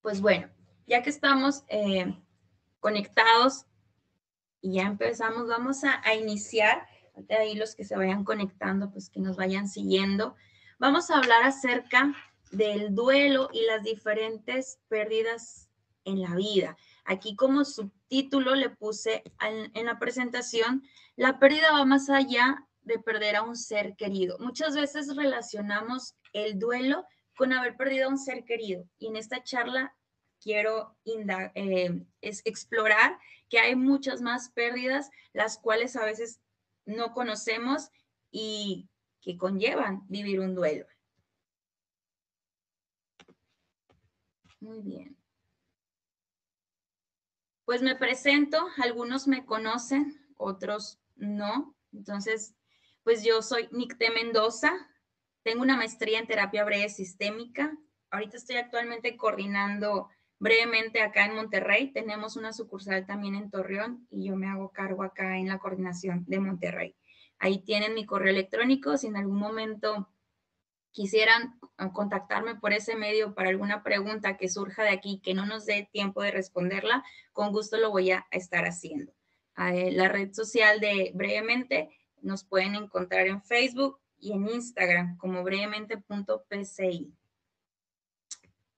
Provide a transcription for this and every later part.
Pues bueno, ya que estamos conectados y ya empezamos, vamos a iniciar. De ahí los que se vayan conectando, pues que nos vayan siguiendo. Vamos a hablar acerca del duelo y las diferentes pérdidas en la vida. Aquí como subtítulo le puse en la presentación, la pérdida va más allá de perder a un ser querido. Muchas veces relacionamos el duelo con haber perdido a un ser querido. Y en esta charla quiero explorar que hay muchas más pérdidas, las cuales a veces no conocemos y que conllevan vivir un duelo. Muy bien. Pues me presento, algunos me conocen, otros no. Entonces, pues yo soy Nicté Mendoza, tengo una maestría en terapia breve sistémica. Ahorita estoy actualmente coordinando brevemente acá en Monterrey. Tenemos una sucursal también en Torreón y yo me hago cargo acá en la coordinación de Monterrey. Ahí tienen mi correo electrónico. Si en algún momento quisieran contactarme por ese medio para alguna pregunta que surja de aquí que no nos dé tiempo de responderla, con gusto lo voy a estar haciendo. La red social de Brevemente nos pueden encontrar en Facebook y en Instagram como brevemente.pci.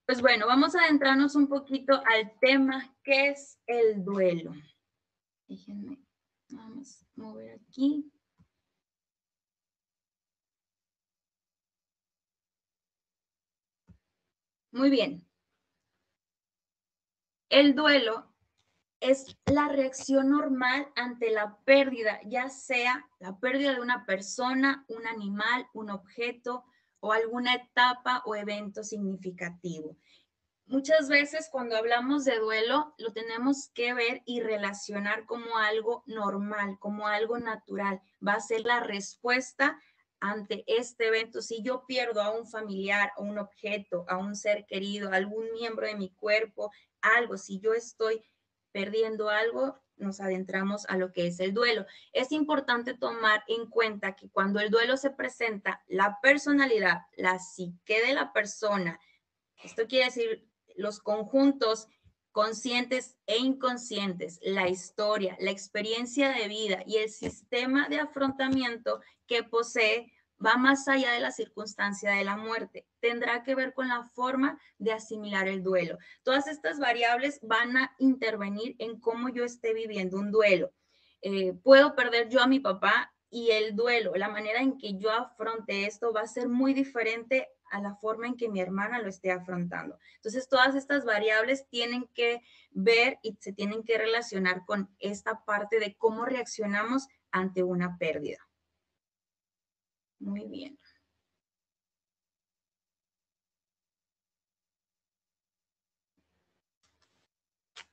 Pues bueno, vamos a adentrarnos un poquito al tema que es el duelo. Déjenme, vamos a mover aquí. Muy bien. El duelo es la reacción normal ante la pérdida, ya sea la pérdida de una persona, un animal, un objeto o alguna etapa o evento significativo. Muchas veces cuando hablamos de duelo lo tenemos que ver y relacionar como algo normal, como algo natural. Va a ser la respuesta ante este evento. Si yo pierdo a un familiar, a un objeto, a un ser querido, a algún miembro de mi cuerpo, algo, si yo estoy perdiendo algo, nos adentramos a lo que es el duelo. Es importante tomar en cuenta que cuando el duelo se presenta, la personalidad, la psique de la persona, esto quiere decir los conjuntos conscientes e inconscientes, la historia, la experiencia de vida y el sistema de afrontamiento que posee va más allá de la circunstancia de la muerte. Tendrá que ver con la forma de asimilar el duelo. Todas estas variables van a intervenir en cómo yo esté viviendo un duelo. Puedo perder yo a mi papá y el duelo, la manera en que yo afronte esto va a ser muy diferente a la forma en que mi hermana lo esté afrontando. Entonces, todas estas variables tienen que ver y se tienen que relacionar con esta parte de cómo reaccionamos ante una pérdida. Muy bien.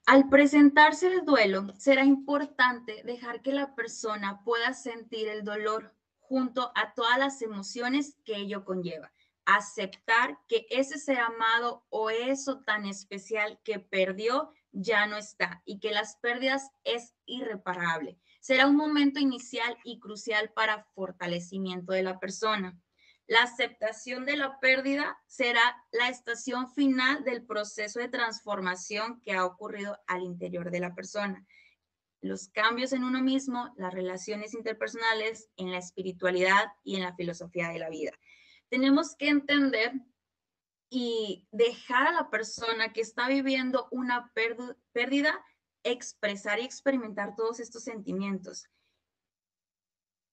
Al presentarse el duelo, será importante dejar que la persona pueda sentir el dolor junto a todas las emociones que ello conlleva. Aceptar que ese ser amado o eso tan especial que perdió ya no está y que las pérdidas es irreparable. Será un momento inicial y crucial para fortalecimiento de la persona. La aceptación de la pérdida será la estación final del proceso de transformación que ha ocurrido al interior de la persona. Los cambios en uno mismo, las relaciones interpersonales, en la espiritualidad y en la filosofía de la vida. Tenemos que entender y dejar a la persona que está viviendo una pérdida expresar y experimentar todos estos sentimientos.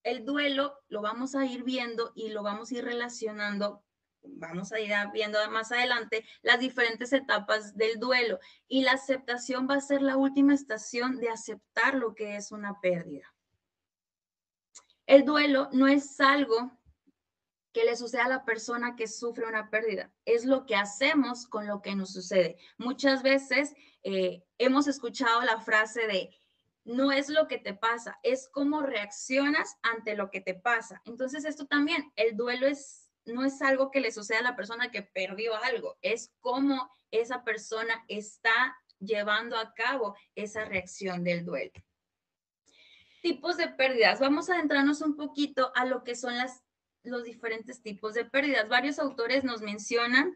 El duelo lo vamos a ir viendo y lo vamos a ir relacionando, vamos a ir viendo más adelante las diferentes etapas del duelo y la aceptación va a ser la última estación de aceptar lo que es una pérdida. El duelo no es algo que le sucede a la persona que sufre una pérdida, es lo que hacemos con lo que nos sucede. Muchas veces hemos escuchado la frase de no es lo que te pasa, es cómo reaccionas ante lo que te pasa. Entonces esto también, el duelo no es algo que le sucede a la persona que perdió algo, es cómo esa persona está llevando a cabo esa reacción del duelo. Tipos de pérdidas. Vamos a adentrarnos un poquito a lo que son los diferentes tipos de pérdidas. Varios autores nos mencionan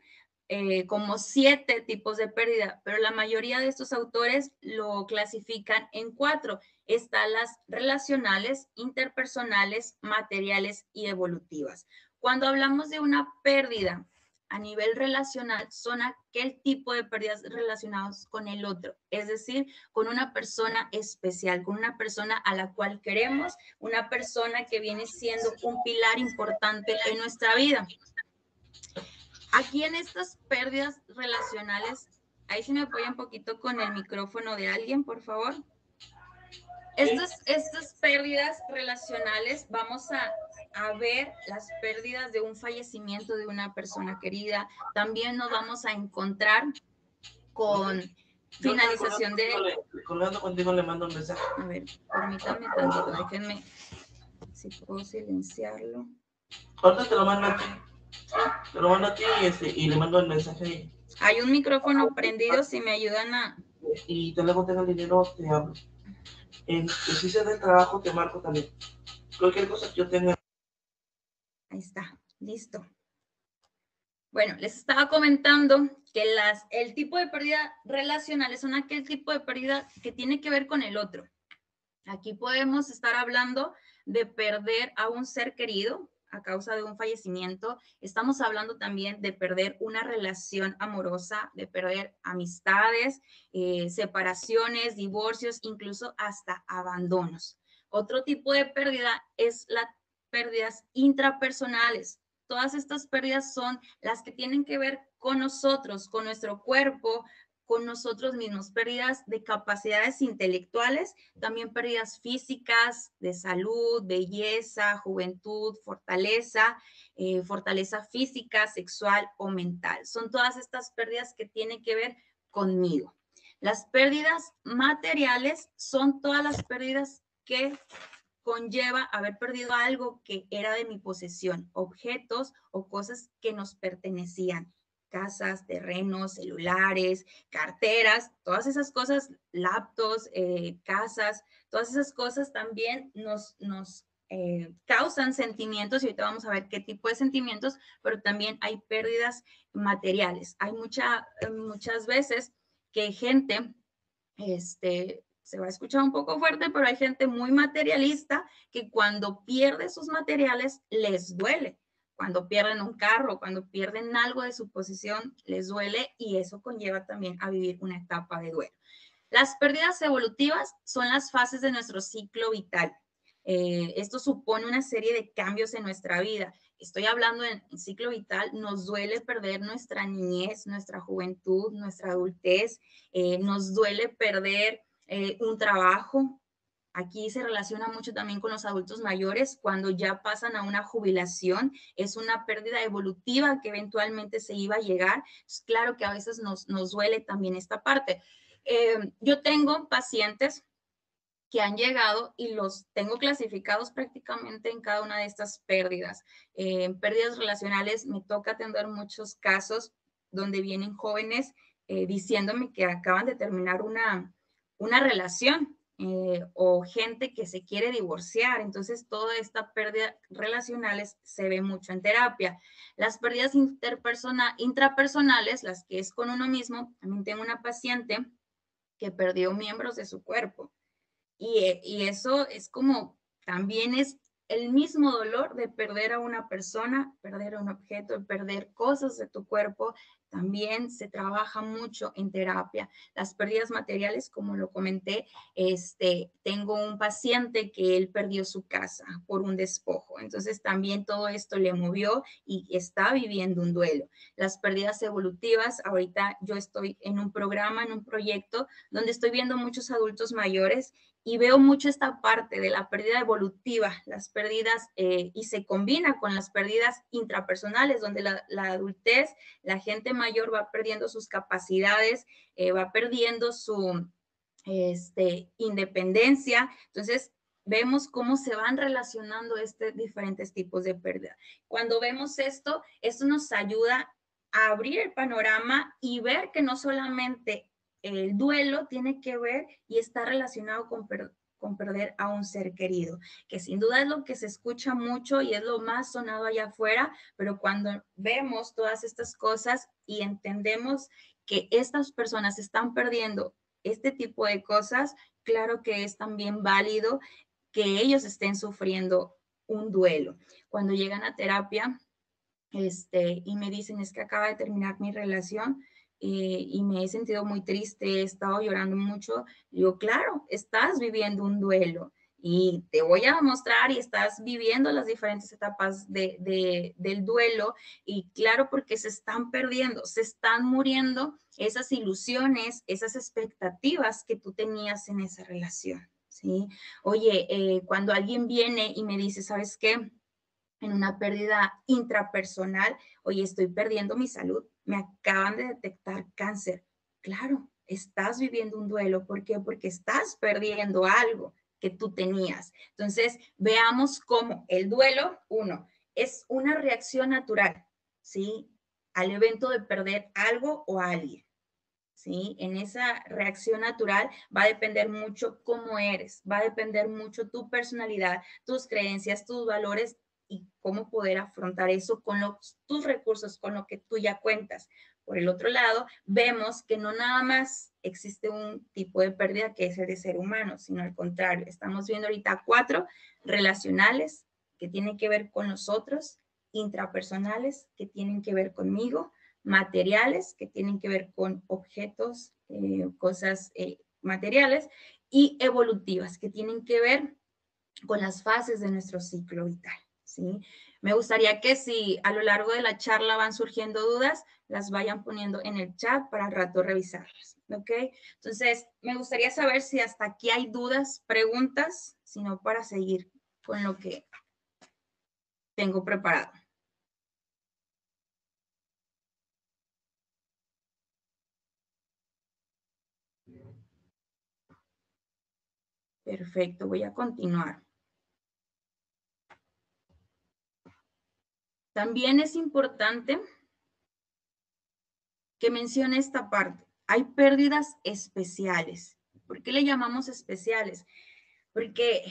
como 7 tipos de pérdida, pero la mayoría de estos autores lo clasifican en 4. Están las relacionales, interpersonales, materiales y evolutivas. Cuando hablamos de una pérdida a nivel relacional, son aquel tipo de pérdidas relacionadas con el otro, es decir, con una persona especial, con una persona a la cual queremos, una persona que viene siendo un pilar importante en nuestra vida. Aquí en estas pérdidas relacionales, ahí sí me apoya un poquito con el micrófono de alguien, por favor. Estas pérdidas relacionales, vamos a ver las pérdidas de un fallecimiento de una persona querida. También nos vamos a encontrar con finalización de... Colgando contigo le mando un mensaje. A ver, permítanme tantito, déjenme, si puedo silenciarlo. Ahorita te lo mando a ti. Te lo mando a ti y le mando el mensaje ahí. Hay un micrófono prendido, si me ayudan a... Y te luego tengo el dinero, te hablo. Si se del trabajo, te marco también. Cualquier cosa que yo tenga. Ahí está, listo. Bueno, les estaba comentando que el tipo de pérdida relacionales son aquel tipo de pérdida que tiene que ver con el otro. Aquí podemos estar hablando de perder a un ser querido a causa de un fallecimiento. Estamos hablando también de perder una relación amorosa, de perder amistades, separaciones, divorcios, incluso hasta abandonos. Otro tipo de pérdida es las pérdidas intrapersonales. Todas estas pérdidas son las que tienen que ver con nosotros, con nuestro cuerpo, con nosotros mismos, pérdidas de capacidades intelectuales, también pérdidas físicas, de salud, belleza, juventud, fortaleza, fortaleza física, sexual o mental. Son todas estas pérdidas que tienen que ver conmigo. Las pérdidas materiales son todas las pérdidas que conlleva haber perdido algo que era de mi posesión, objetos o cosas que nos pertenecían, casas, terrenos, celulares, carteras, todas esas cosas, laptops, casas, todas esas cosas también nos causan sentimientos y ahorita vamos a ver qué tipo de sentimientos, pero también hay pérdidas materiales. Hay muchas veces que gente, se va a escuchar un poco fuerte, pero hay gente muy materialista que cuando pierde sus materiales les duele. Cuando pierden un carro, cuando pierden algo de su posesión, les duele y eso conlleva también a vivir una etapa de duelo. Las pérdidas evolutivas son las fases de nuestro ciclo vital. Esto supone una serie de cambios en nuestra vida. Estoy hablando en ciclo vital, nos duele perder nuestra niñez, nuestra juventud, nuestra adultez, nos duele perder un trabajo. Aquí se relaciona mucho también con los adultos mayores, cuando ya pasan a una jubilación, es una pérdida evolutiva que eventualmente se iba a llegar. Es claro que a veces nos duele también esta parte. Yo tengo pacientes que han llegado y los tengo clasificados prácticamente en cada una de estas pérdidas. Pérdidas relacionales, me toca atender muchos casos donde vienen jóvenes diciéndome que acaban de terminar una relación o gente que se quiere divorciar. Entonces, toda esta pérdida relacionales se ve mucho en terapia. Las pérdidas intrapersonales, las que es con uno mismo, también tengo una paciente que perdió miembros de su cuerpo. Y eso es como, también es el mismo dolor de perder a una persona, perder a un objeto, perder cosas de tu cuerpo. También se trabaja mucho en terapia. Las pérdidas materiales, como lo comenté, tengo un paciente que él perdió su casa por un despojo. Entonces también todo esto le movió y está viviendo un duelo. Las pérdidas evolutivas, ahorita yo estoy en un programa, en un proyecto donde estoy viendo muchos adultos mayores y veo mucho esta parte de la pérdida evolutiva, las pérdidas, y se combina con las pérdidas intrapersonales, donde la adultez, la gente mayor va perdiendo sus capacidades, va perdiendo su independencia. Entonces, vemos cómo se van relacionando diferentes tipos de pérdida. Cuando vemos esto nos ayuda a abrir el panorama y ver que no solamente el duelo tiene que ver y está relacionado con perder a un ser querido, que sin duda es lo que se escucha mucho y es lo más sonado allá afuera, pero cuando vemos todas estas cosas y entendemos que estas personas están perdiendo este tipo de cosas, claro que es también válido que ellos estén sufriendo un duelo. Cuando llegan a terapia, y me dicen, es que acaba de terminar mi relación y me he sentido muy triste, he estado llorando mucho. Digo, claro, estás viviendo un duelo y te voy a mostrar y estás viviendo las diferentes etapas del duelo y claro, porque se están perdiendo, se están muriendo esas ilusiones, esas expectativas que tú tenías en esa relación, ¿sí? Oye, cuando alguien viene y me dice, ¿sabes qué? En una pérdida intrapersonal, oye, estoy perdiendo mi salud, me acaban de detectar cáncer. Claro, estás viviendo un duelo. ¿Por qué? Porque estás perdiendo algo que tú tenías. Entonces, veamos cómo el duelo, uno, es una reacción natural, ¿sí? Al evento de perder algo o a alguien. ¿Sí? En esa reacción natural va a depender mucho cómo eres, va a depender mucho tu personalidad, tus creencias, tus valores y cómo poder afrontar eso con tus recursos, con lo que tú ya cuentas. Por el otro lado, vemos que no nada más existe un tipo de pérdida que es el de ser humano, sino al contrario. Estamos viendo ahorita 4 relacionales que tienen que ver con nosotros, intrapersonales que tienen que ver conmigo, materiales que tienen que ver con objetos, cosas materiales, y evolutivas que tienen que ver con las fases de nuestro ciclo vital, ¿sí? Me gustaría que si a lo largo de la charla van surgiendo dudas, las vayan poniendo en el chat para al rato revisarlas, ¿ok? Entonces, me gustaría saber si hasta aquí hay dudas, preguntas, sino para seguir con lo que tengo preparado. Perfecto, voy a continuar. También es importante que mencione esta parte. Hay pérdidas especiales. ¿Por qué le llamamos especiales? Porque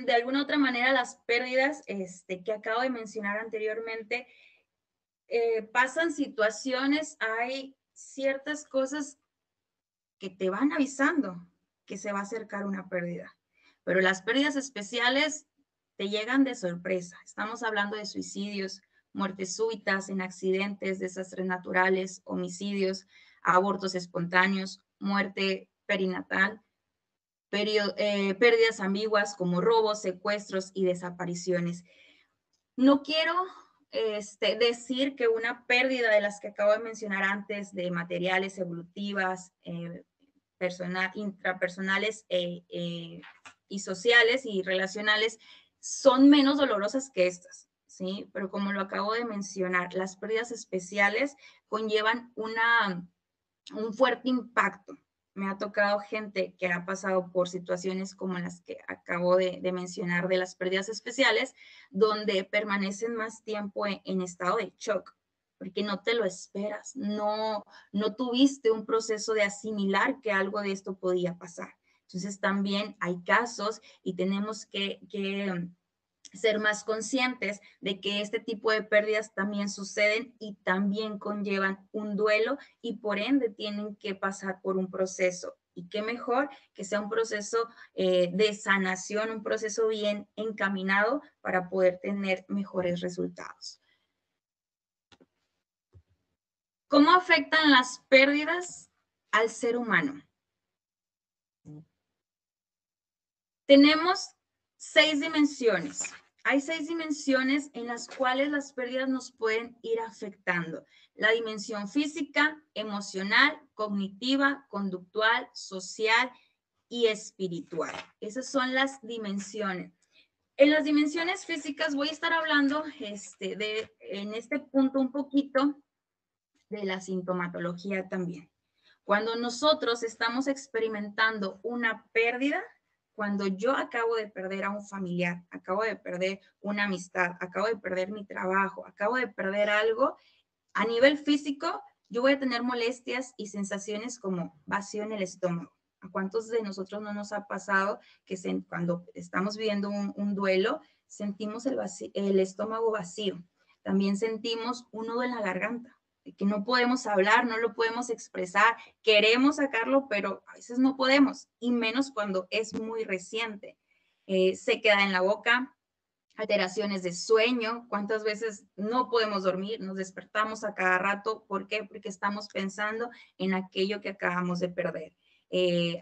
de alguna otra manera las pérdidas que acabo de mencionar anteriormente pasan situaciones, hay ciertas cosas que te van avisando que se va a acercar una pérdida. Pero las pérdidas especiales te llegan de sorpresa. Estamos hablando de suicidios, muertes súbitas en accidentes, desastres naturales, homicidios, abortos espontáneos, muerte perinatal, pérdidas ambiguas como robos, secuestros y desapariciones. No quiero decir que una pérdida de las que acabo de mencionar antes, de materiales evolutivas, intrapersonales y sociales y relacionales, son menos dolorosas que estas, ¿sí? Pero como lo acabo de mencionar, las pérdidas especiales conllevan un fuerte impacto. Me ha tocado gente que ha pasado por situaciones como las que acabo de mencionar de las pérdidas especiales, donde permanecen más tiempo en estado de shock, porque no te lo esperas, no tuviste un proceso de asimilar que algo de esto podía pasar. Entonces también hay casos y tenemos que ser más conscientes de que este tipo de pérdidas también suceden y también conllevan un duelo y por ende tienen que pasar por un proceso. Y qué mejor que sea un proceso de sanación, un proceso bien encaminado para poder tener mejores resultados. ¿Cómo afectan las pérdidas al ser humano? Tenemos 6 dimensiones. Hay 6 dimensiones en las cuales las pérdidas nos pueden ir afectando. La dimensión física, emocional, cognitiva, conductual, social y espiritual. Esas son las dimensiones. En las dimensiones físicas voy a estar hablando en este punto un poquito de la sintomatología también. Cuando nosotros estamos experimentando una pérdida, cuando yo acabo de perder a un familiar, acabo de perder una amistad, acabo de perder mi trabajo, acabo de perder algo, a nivel físico, yo voy a tener molestias y sensaciones como vacío en el estómago, ¿A cuántos de nosotros no nos ha pasado que cuando estamos viviendo un duelo, sentimos el estómago vacío? También sentimos un nudo en la garganta, de que no podemos hablar, no lo podemos expresar, queremos sacarlo, pero a veces no podemos, y menos cuando es muy reciente. Se queda en la boca, alteraciones de sueño, cuántas veces no podemos dormir, nos despertamos a cada rato, ¿por qué? Porque estamos pensando en aquello que acabamos de perder.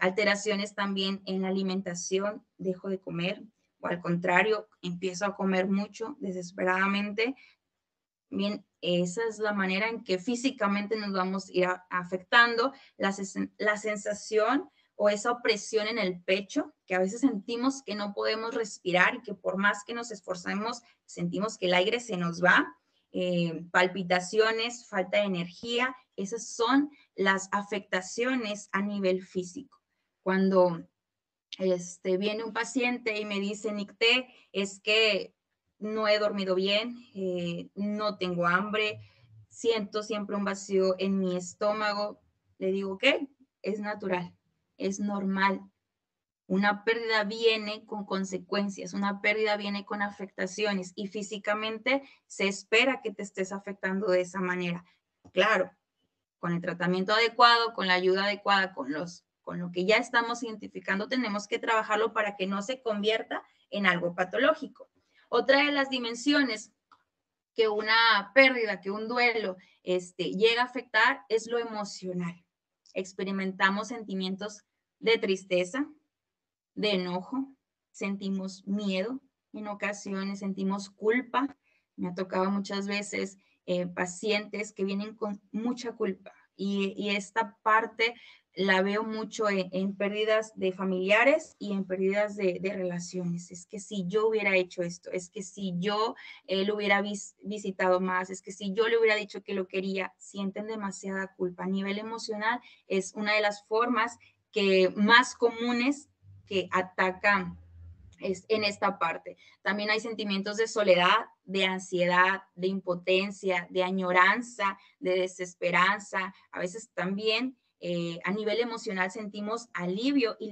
Alteraciones también en la alimentación, dejo de comer, o al contrario, empiezo a comer mucho desesperadamente. Bien, esa es la manera en que físicamente nos vamos a ir afectando, la sensación o esa opresión en el pecho, que a veces sentimos que no podemos respirar y que por más que nos esforzamos, sentimos que el aire se nos va, palpitaciones, falta de energía, esas son las afectaciones a nivel físico. Cuando viene un paciente y me dice, Nicté, es que no he dormido bien, no tengo hambre, siento siempre un vacío en mi estómago. Le digo, ¿qué? Es natural, es normal. Una pérdida viene con consecuencias, una pérdida viene con afectaciones y físicamente se espera que te estés afectando de esa manera. Claro, con el tratamiento adecuado, con la ayuda adecuada, con lo que ya estamos identificando, tenemos que trabajarlo para que no se convierta en algo patológico. Otra de las dimensiones que una pérdida, que un duelo llega a afectar es lo emocional. Experimentamos sentimientos de tristeza, de enojo, sentimos miedo, en ocasiones sentimos culpa. Me ha tocado muchas veces pacientes que vienen con mucha culpa y esta parte la veo mucho en pérdidas de familiares y en pérdidas de relaciones. Es que si yo hubiera hecho esto, es que si yo lo hubiera visitado más, es que si yo le hubiera dicho que lo quería, sienten demasiada culpa. A nivel emocional es una de las formas que más comunes que atacan en esta parte. También hay sentimientos de soledad, de ansiedad, de impotencia, de añoranza, de desesperanza. A veces también a nivel emocional sentimos alivio y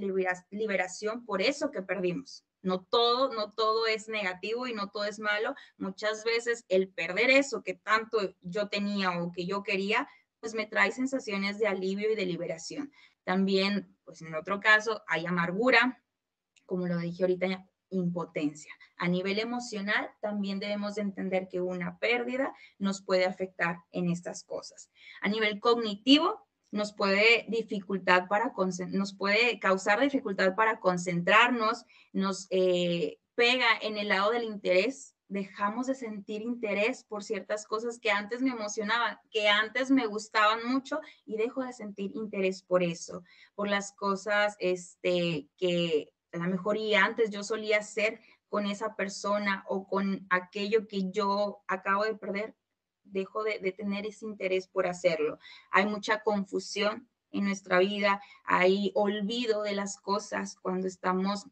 liberación por eso que perdimos. No todo es negativo y no todo es malo. Muchas veces el perder eso que tanto yo tenía o que yo quería, pues me trae sensaciones de alivio y de liberación. También, pues en otro caso, hay amargura, como lo dije ahorita, impotencia. A nivel emocional, también debemos de entender que una pérdida nos puede afectar en estas cosas. A nivel cognitivo, nos puede causar dificultad para concentrarnos, nos pega en el lado del interés, dejamos de sentir interés por ciertas cosas que antes me emocionaban, que antes me gustaban mucho y dejo de sentir interés por eso, por las cosas que a lo mejor y antes yo solía hacer con esa persona o con aquello que yo acabo de perder, dejo de tener ese interés por hacerlo. Hay mucha confusión en nuestra vida, hay olvido de las cosas cuando estamos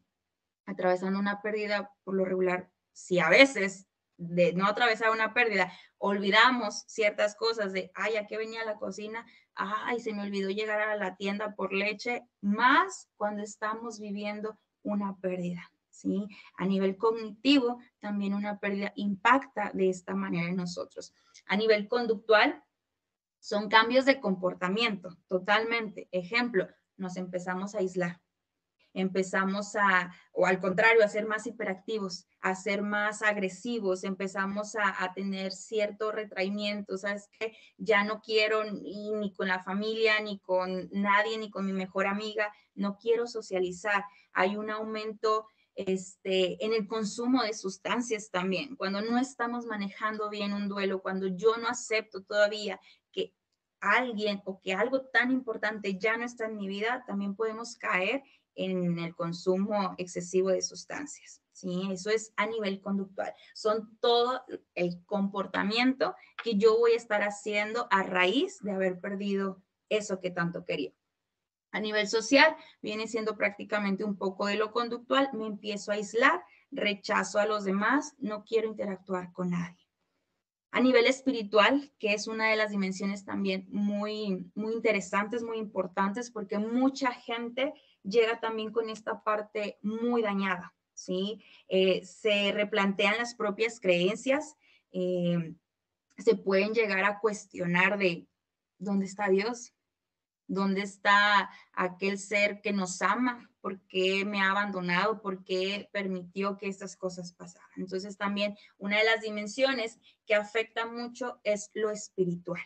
atravesando una pérdida, por lo regular, si a veces de no atravesar una pérdida, olvidamos ciertas cosas de, ay, ¿a qué venía a la cocina? Ay, se me olvidó llegar a la tienda por leche, más cuando estamos viviendo una pérdida, ¿sí? A nivel cognitivo, también una pérdida impacta de esta manera en nosotros. A nivel conductual, son cambios de comportamiento, totalmente. Ejemplo, nos empezamos a aislar, empezamos o al contrario, a ser más hiperactivos, a ser más agresivos, empezamos a tener cierto retraimiento, ¿sabes qué? Ya no quiero ni con la familia, ni con nadie, ni con mi mejor amiga, no quiero socializar. Hay un aumento en el consumo de sustancias también. Cuando no estamos manejando bien un duelo, cuando yo no acepto todavía que alguien o que algo tan importante ya no está en mi vida, también podemos caer en el consumo excesivo de sustancias. ¿Sí? Eso es a nivel conductual. Son todo el comportamiento que yo voy a estar haciendo a raíz de haber perdido eso que tanto quería. A nivel social, viene siendo prácticamente un poco de lo conductual. Me empiezo a aislar, rechazo a los demás, no quiero interactuar con nadie. A nivel espiritual, que es una de las dimensiones también muy interesantes, muy importantes, porque mucha gente llega también con esta parte muy dañada, ¿sí? Se replantean las propias creencias, se pueden llegar a cuestionar de dónde está Dios, dónde está aquel ser que nos ama, por qué me ha abandonado, por qué permitió que estas cosas pasaran. Entonces también una de las dimensiones que afecta mucho es lo espiritual.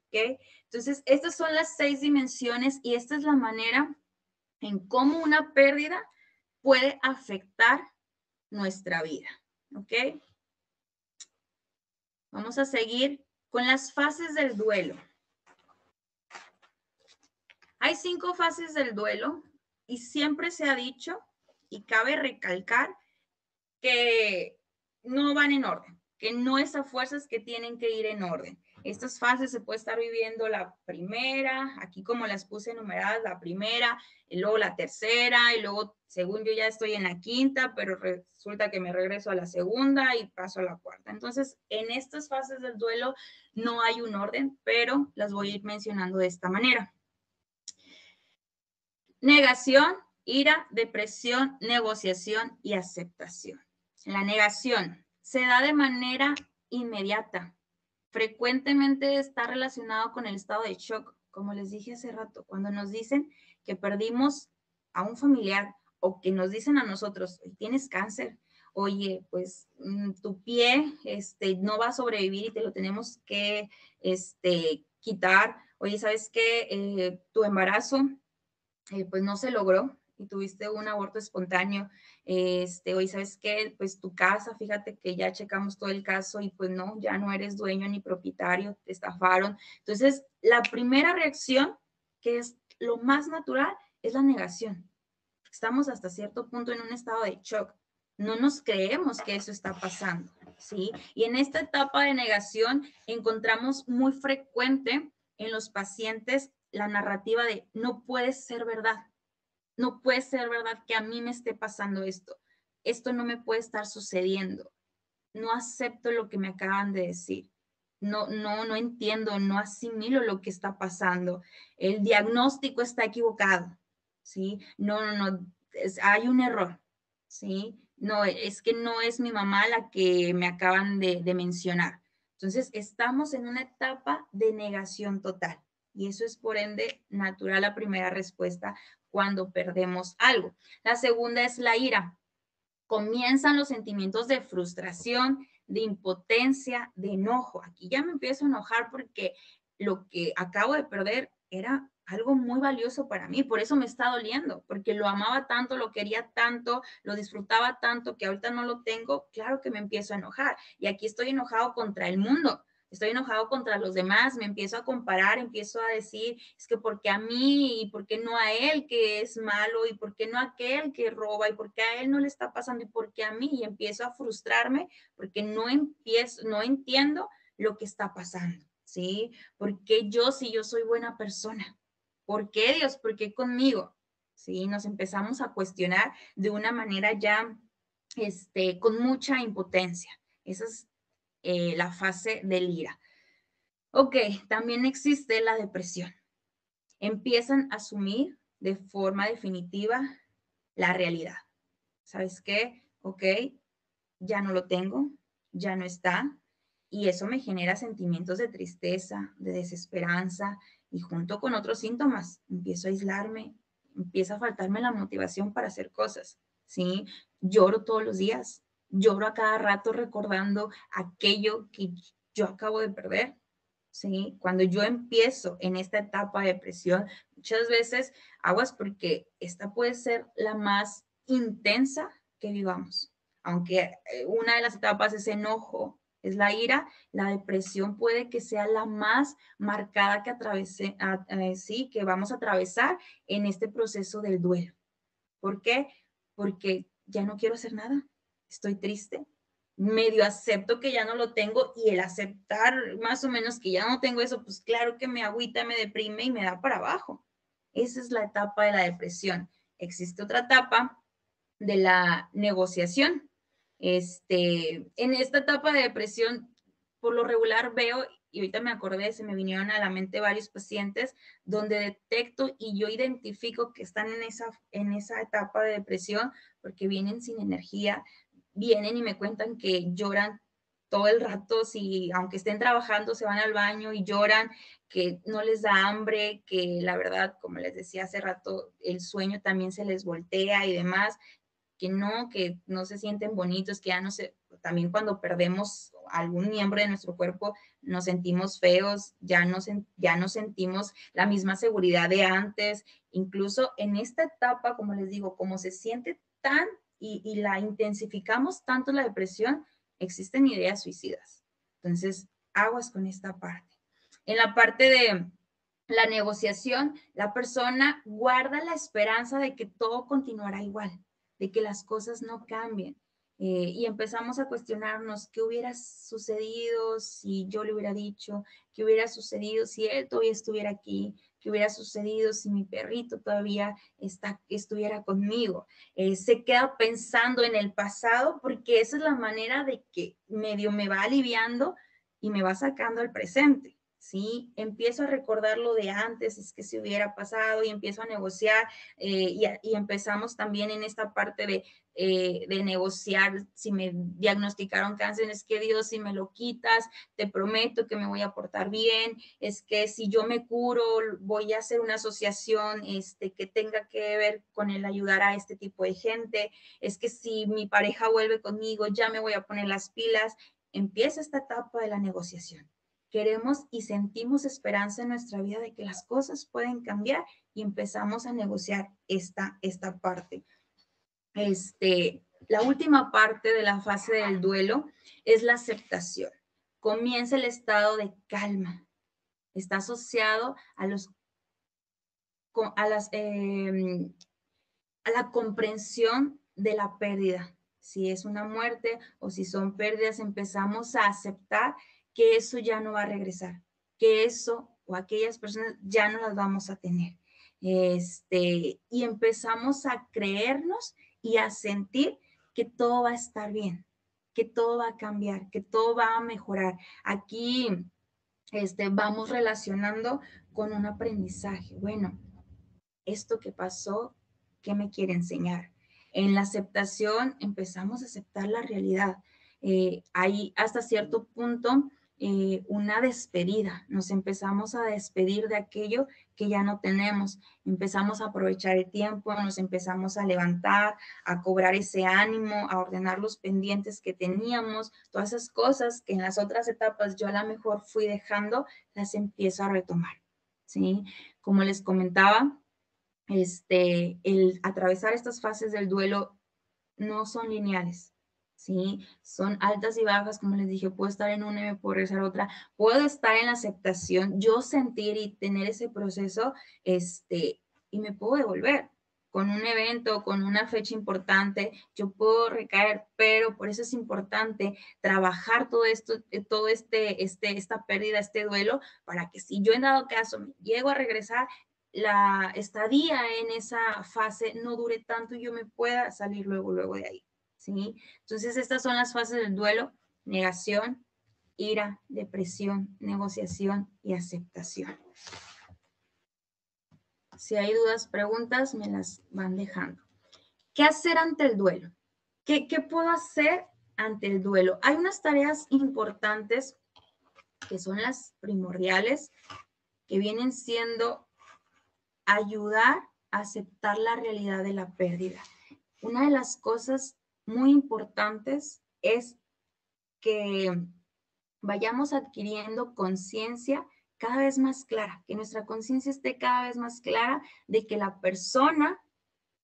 ¿Ok? Entonces, estas son las 6 dimensiones y esta es la manera en cómo una pérdida puede afectar nuestra vida. ¿Ok? Vamos a seguir con las fases del duelo. Hay 5 fases del duelo y siempre se ha dicho, y cabe recalcar, que no van en orden, que no es a fuerzas que tienen que ir en orden. Estas fases se puede estar viviendo la primera, aquí como las puse enumeradas, la primera, y luego la tercera, y luego, según yo ya estoy en la quinta, pero resulta que me regreso a la segunda y paso a la cuarta. Entonces, en estas fases del duelo no hay un orden, pero las voy a ir mencionando de esta manera. Negación, ira, depresión, negociación y aceptación. La negación se da de manera inmediata. Frecuentemente está relacionado con el estado de shock, como les dije hace rato, cuando nos dicen que perdimos a un familiar o que nos dicen a nosotros, tienes cáncer, oye, pues tu pie no va a sobrevivir y te lo tenemos que quitar, oye, ¿sabes qué? Tu embarazo pues no se logró y tuviste un aborto espontáneo, hoy sabes qué, pues tu casa, fíjate que ya checamos todo el caso y pues no, ya no eres dueño ni propietario, te estafaron. Entonces, la primera reacción, que es lo más natural, es la negación. Estamos hasta cierto punto en un estado de shock. No nos creemos que eso está pasando, ¿sí? Y en esta etapa de negación encontramos muy frecuente en los pacientes la narrativa de no puede ser verdad, no puede ser verdad que a mí me esté pasando esto no me puede estar sucediendo, no acepto lo que me acaban de decir, no entiendo, no asimilo lo que está pasando, el diagnóstico está equivocado, ¿sí? No, hay un error, ¿sí? No, es que no es mi mamá la que me acaban de mencionar. Entonces, estamos en una etapa de negación total. Y eso es por ende natural la primera respuesta cuando perdemos algo. La segunda es la ira. Comienzan los sentimientos de frustración, de impotencia, de enojo. Aquí ya me empiezo a enojar porque lo que acabo de perder era algo muy valioso para mí, por eso me está doliendo, porque lo amaba tanto, lo quería tanto, lo disfrutaba tanto que ahorita no lo tengo, claro que me empiezo a enojar. Y aquí estoy enojado contra el mundo, estoy enojado contra los demás, me empiezo a comparar, empiezo a decir, es que ¿por qué a mí? ¿Y por qué no a él que es malo? ¿Y por qué no a aquel que roba? ¿Y por qué a él no le está pasando? ¿Y por qué a mí? Y empiezo a frustrarme porque no entiendo lo que está pasando, ¿sí? ¿Por qué yo si yo soy buena persona? ¿Por qué Dios? ¿Por qué conmigo? ¿Sí? Nos empezamos a cuestionar de una manera ya con mucha impotencia. Esa es la fase del ira. Ok, también existe la depresión. Empiezan a asumir de forma definitiva la realidad. ¿Sabes qué? Ok, ya no lo tengo, ya no está, y eso me genera sentimientos de tristeza, de desesperanza, y junto con otros síntomas, empiezo a aislarme, empieza a faltarme la motivación para hacer cosas, ¿sí? Lloro todos los días, lloro a cada rato recordando aquello que yo acabo de perder, ¿sí? Cuando yo empiezo en esta etapa de depresión, muchas veces aguas porque esta puede ser la más intensa que vivamos. Aunque una de las etapas es enojo, es la ira, la depresión puede que sea la más marcada que sí, que vamos a atravesar en este proceso del duelo. ¿Por qué? Porque ya no quiero hacer nada, estoy triste, medio acepto que ya no lo tengo y el aceptar más o menos que ya no tengo eso, pues claro que me agüita, me deprime y me da para abajo. Esa es la etapa de la depresión. Existe otra etapa de la negociación. En esta etapa de depresión por lo regular veo, y ahorita me acordé, se me vinieron a la mente varios pacientes donde detecto y yo identifico que están en esa etapa de depresión porque vienen sin energía, vienen y me cuentan que lloran todo el rato, si aunque estén trabajando, se van al baño y lloran, que no les da hambre, que la verdad, como les decía hace rato, el sueño también se les voltea y demás, que no se sienten bonitos, que ya no se, también cuando perdemos algún miembro de nuestro cuerpo nos sentimos feos, ya no sentimos la misma seguridad de antes, incluso en esta etapa, como les digo, como se siente tan y la intensificamos tanto la depresión, existen ideas suicidas. Entonces, aguas con esta parte. En la parte de la negociación, la persona guarda la esperanza de que todo continuará igual, de que las cosas no cambien. Y empezamos a cuestionarnos qué hubiera sucedido si yo le hubiera dicho, qué hubiera sucedido si él todavía estuviera aquí, qué hubiera sucedido si mi perrito todavía estuviera conmigo. Se queda pensando en el pasado porque esa es la manera de que medio me va aliviando y me va sacando al presente. ¿Sí? Empiezo a recordar lo de antes, es que si hubiera pasado y empiezo a negociar y empezamos también en esta parte de negociar, si me diagnosticaron cáncer, es que Dios, si me lo quitas, te prometo que me voy a portar bien, es que si yo me curo, voy a hacer una asociación que tenga que ver con el ayudar a este tipo de gente, es que si mi pareja vuelve conmigo, ya me voy a poner las pilas. Empieza esta etapa de la negociación. Queremos y sentimos esperanza en nuestra vida de que las cosas pueden cambiar y empezamos a negociar esta parte. La última parte de la fase del duelo es la aceptación. Comienza el estado de calma. Está asociado a la comprensión de la pérdida. Si es una muerte o si son pérdidas, empezamos a aceptar que eso ya no va a regresar, que eso o aquellas personas ya no las vamos a tener. Y empezamos a creernos y a sentir que todo va a estar bien, que todo va a cambiar, que todo va a mejorar. Aquí vamos relacionando con un aprendizaje. Bueno, esto que pasó, ¿qué me quiere enseñar? En la aceptación empezamos a aceptar la realidad. Hay hasta cierto punto una despedida. Nos empezamos a despedir de aquello que ya no tenemos. Empezamos a aprovechar el tiempo, nos empezamos a levantar, a cobrar ese ánimo, a ordenar los pendientes que teníamos. Todas esas cosas que en las otras etapas yo a lo mejor fui dejando, las empiezo a retomar. ¿Sí? Como les comentaba, el atravesar estas fases del duelo no son lineales, ¿sí? Son altas y bajas, como les dije, puedo estar en una y me puedo regresar a otra, puedo estar en la aceptación, yo sentir y tener ese proceso, y me puedo devolver con un evento, con una fecha importante, yo puedo recaer, pero por eso es importante trabajar todo esto, esta pérdida, este duelo, para que si yo en dado caso me llego a regresar, la estadía en esa fase no dure tanto y yo me pueda salir luego de ahí, ¿sí? Entonces, estas son las fases del duelo: negación, ira, depresión, negociación y aceptación. Si hay dudas, preguntas, me las van dejando. ¿Qué hacer ante el duelo? ¿Qué puedo hacer ante el duelo? Hay unas tareas importantes que son las primordiales, que vienen siendo ayudar a aceptar la realidad de la pérdida. Una de las cosas muy importantes es que vayamos adquiriendo conciencia cada vez más clara, que nuestra conciencia esté cada vez más clara de que la persona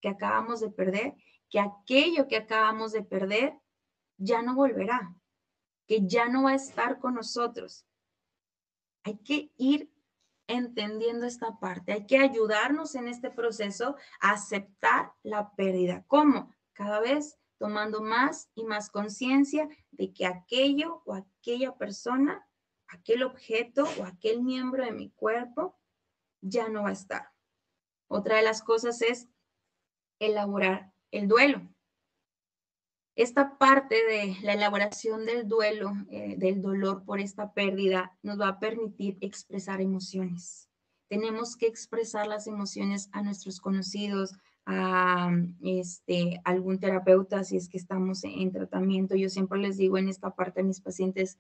que acabamos de perder, que aquello que acabamos de perder ya no volverá, que ya no va a estar con nosotros. Hay que ir entendiendo esta parte. Hay que ayudarnos en este proceso a aceptar la pérdida. ¿Cómo? Cada vez tomando más y más conciencia de que aquello o aquella persona, aquel objeto o aquel miembro de mi cuerpo ya no va a estar. Otra de las cosas es elaborar el duelo. Esta parte de la elaboración del duelo, del dolor por esta pérdida, nos va a permitir expresar emociones. Tenemos que expresar las emociones a nuestros conocidos, a algún terapeuta, si es que estamos en tratamiento. Yo siempre les digo en esta parte a mis pacientes,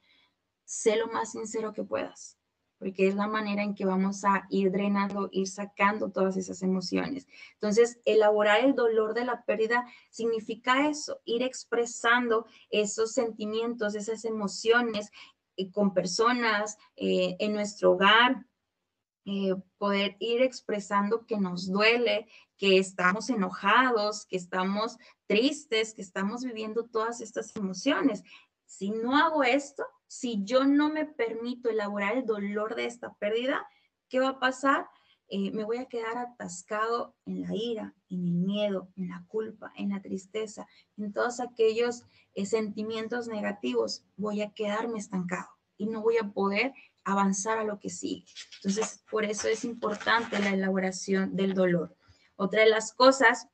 sé lo más sincero que puedas, porque es la manera en que vamos a ir drenando, ir sacando todas esas emociones. Entonces, elaborar el dolor de la pérdida significa eso, ir expresando esos sentimientos, esas emociones con personas en nuestro hogar, poder ir expresando que nos duele, que estamos enojados, que estamos tristes, que estamos viviendo todas estas emociones. Si no hago esto, si yo no me permito elaborar el dolor de esta pérdida, ¿qué va a pasar? Me voy a quedar atascado en la ira, en el miedo, en la culpa, en la tristeza, en todos aquellos sentimientos negativos. Voy a quedarme estancado y no voy a poder avanzar a lo que sigue. Entonces, por eso es importante la elaboración del dolor. Otra de las cosas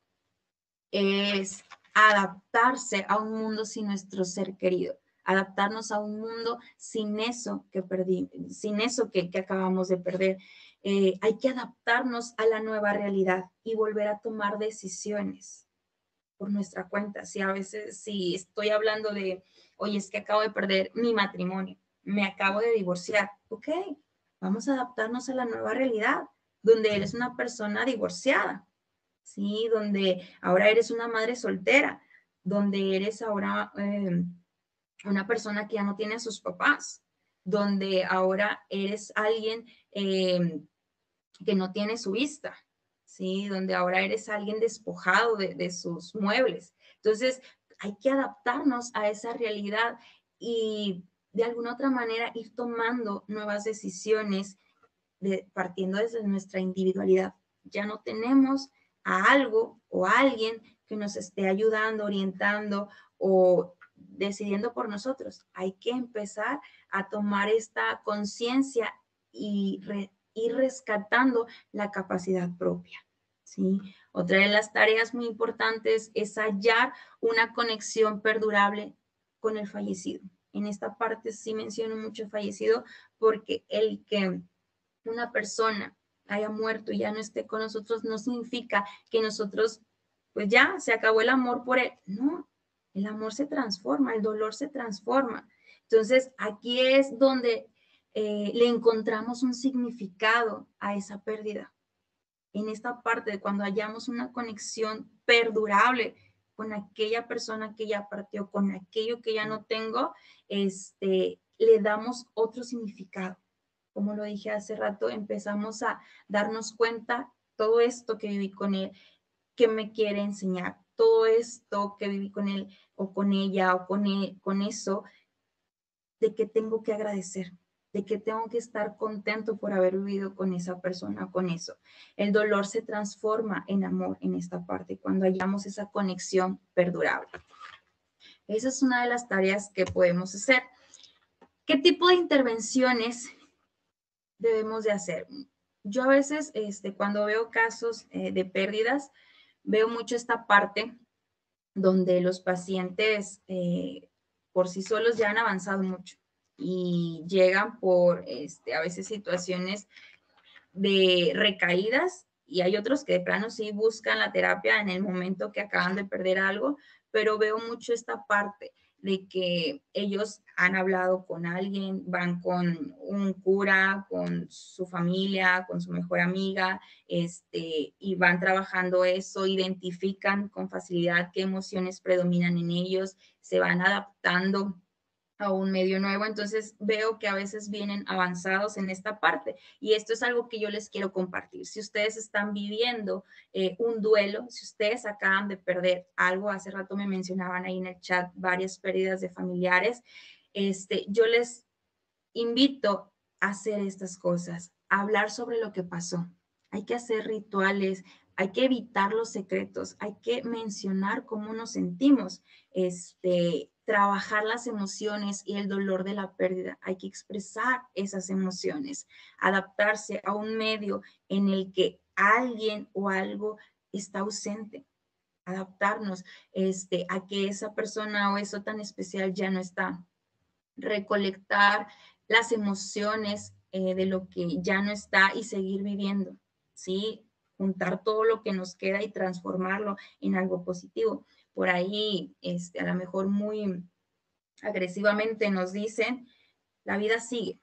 es adaptarse a un mundo sin nuestro ser querido, adaptarnos a un mundo sin eso que perdí, sin eso que acabamos de perder. Hay que adaptarnos a la nueva realidad y volver a tomar decisiones por nuestra cuenta. Si a veces, si estoy hablando de, oye, es que acabo de perder mi matrimonio, me acabo de divorciar, ok, vamos a adaptarnos a la nueva realidad, donde eres una persona divorciada, ¿sí? Donde ahora eres una madre soltera, donde eres ahora una persona que ya no tiene a sus papás, donde ahora eres alguien que no tiene su vista, ¿sí? Donde ahora eres alguien despojado de sus muebles. Entonces, hay que adaptarnos a esa realidad y de alguna otra manera ir tomando nuevas decisiones partiendo desde nuestra individualidad. Ya no tenemos a algo o a alguien que nos esté ayudando, orientando o decidiendo por nosotros. Hay que empezar a tomar esta conciencia y ir rescatando la capacidad propia. ¿Sí? Otra de las tareas muy importantes es hallar una conexión perdurable con el fallecido. En esta parte sí menciono mucho fallecido porque el que una persona haya muerto y ya no esté con nosotros, no significa que nosotros, pues ya, se acabó el amor por él. No, el amor se transforma, el dolor se transforma. Entonces, aquí es donde le encontramos un significado a esa pérdida. En esta parte de cuando hallamos una conexión perdurable con aquella persona que ya partió, con aquello que ya no tengo, le damos otro significado. Como lo dije hace rato, empezamos a darnos cuenta todo esto que viví con él, que me quiere enseñar, todo esto que viví con él o con ella o con él, con eso, de que tengo que agradecer, de que tengo que estar contento por haber vivido con esa persona, con eso. El dolor se transforma en amor en esta parte, cuando hallamos esa conexión perdurable. Esa es una de las tareas que podemos hacer. ¿Qué tipo de intervenciones debemos de hacer? Yo a veces, cuando veo casos de pérdidas, veo mucho esta parte donde los pacientes por sí solos ya han avanzado mucho y llegan por a veces situaciones de recaídas y hay otros que de plano sí buscan la terapia en el momento que acaban de perder algo, pero veo mucho esta parte de que ellos han hablado con alguien, van con un cura, con su familia, con su mejor amiga, y van trabajando eso, identifican con facilidad qué emociones predominan en ellos, se van adaptando a un medio nuevo, entonces veo que a veces vienen avanzados en esta parte y esto es algo que yo les quiero compartir. Si ustedes están viviendo un duelo, si ustedes acaban de perder algo, hace rato me mencionaban ahí en el chat varias pérdidas de familiares, yo les invito a hacer estas cosas, a hablar sobre lo que pasó. Hay que hacer rituales, hay que evitar los secretos, hay que mencionar cómo nos sentimos, trabajar las emociones y el dolor de la pérdida. Hay que expresar esas emociones, adaptarse a un medio en el que alguien o algo está ausente. adaptarnos a que esa persona o eso tan especial ya no está. Recolectar las emociones de lo que ya no está y seguir viviendo, ¿sí? Juntar todo lo que nos queda y transformarlo en algo positivo. Por ahí, a lo mejor muy agresivamente nos dicen, la vida sigue.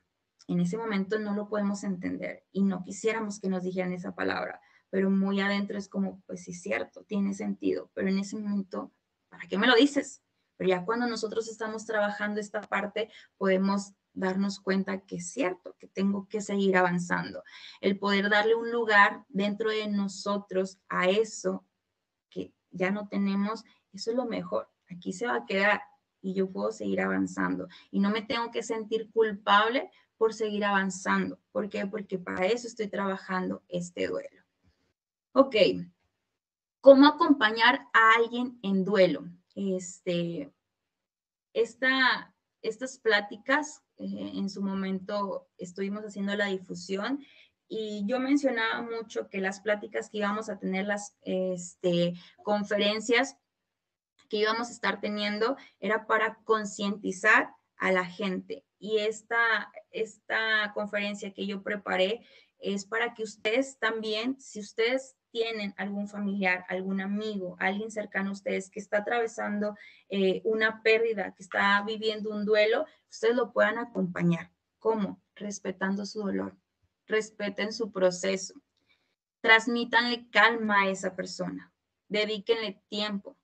En ese momento no lo podemos entender y no quisiéramos que nos dijeran esa palabra, pero muy adentro es como, pues sí, es cierto, tiene sentido, pero en ese momento, ¿para qué me lo dices? Pero ya cuando nosotros estamos trabajando esta parte, podemos darnos cuenta que es cierto, que tengo que seguir avanzando. El poder darle un lugar dentro de nosotros a eso que ya no tenemos, eso es lo mejor. Aquí se va a quedar y yo puedo seguir avanzando y no me tengo que sentir culpable por seguir avanzando. ¿Por qué? Porque para eso estoy trabajando este duelo. Ok, ¿cómo acompañar a alguien en duelo? Estas pláticas, en su momento estuvimos haciendo la difusión y yo mencionaba mucho que las pláticas que íbamos a tener, las conferencias que íbamos a estar teniendo, era para concientizar a la gente. Y esta conferencia que yo preparé es para que ustedes también, si ustedes tienen algún familiar, algún amigo, alguien cercano a ustedes que está atravesando una pérdida, que está viviendo un duelo, ustedes lo puedan acompañar. ¿Cómo? Respetando su dolor, respeten su proceso, transmítanle calma a esa persona, dedíquenle tiempo,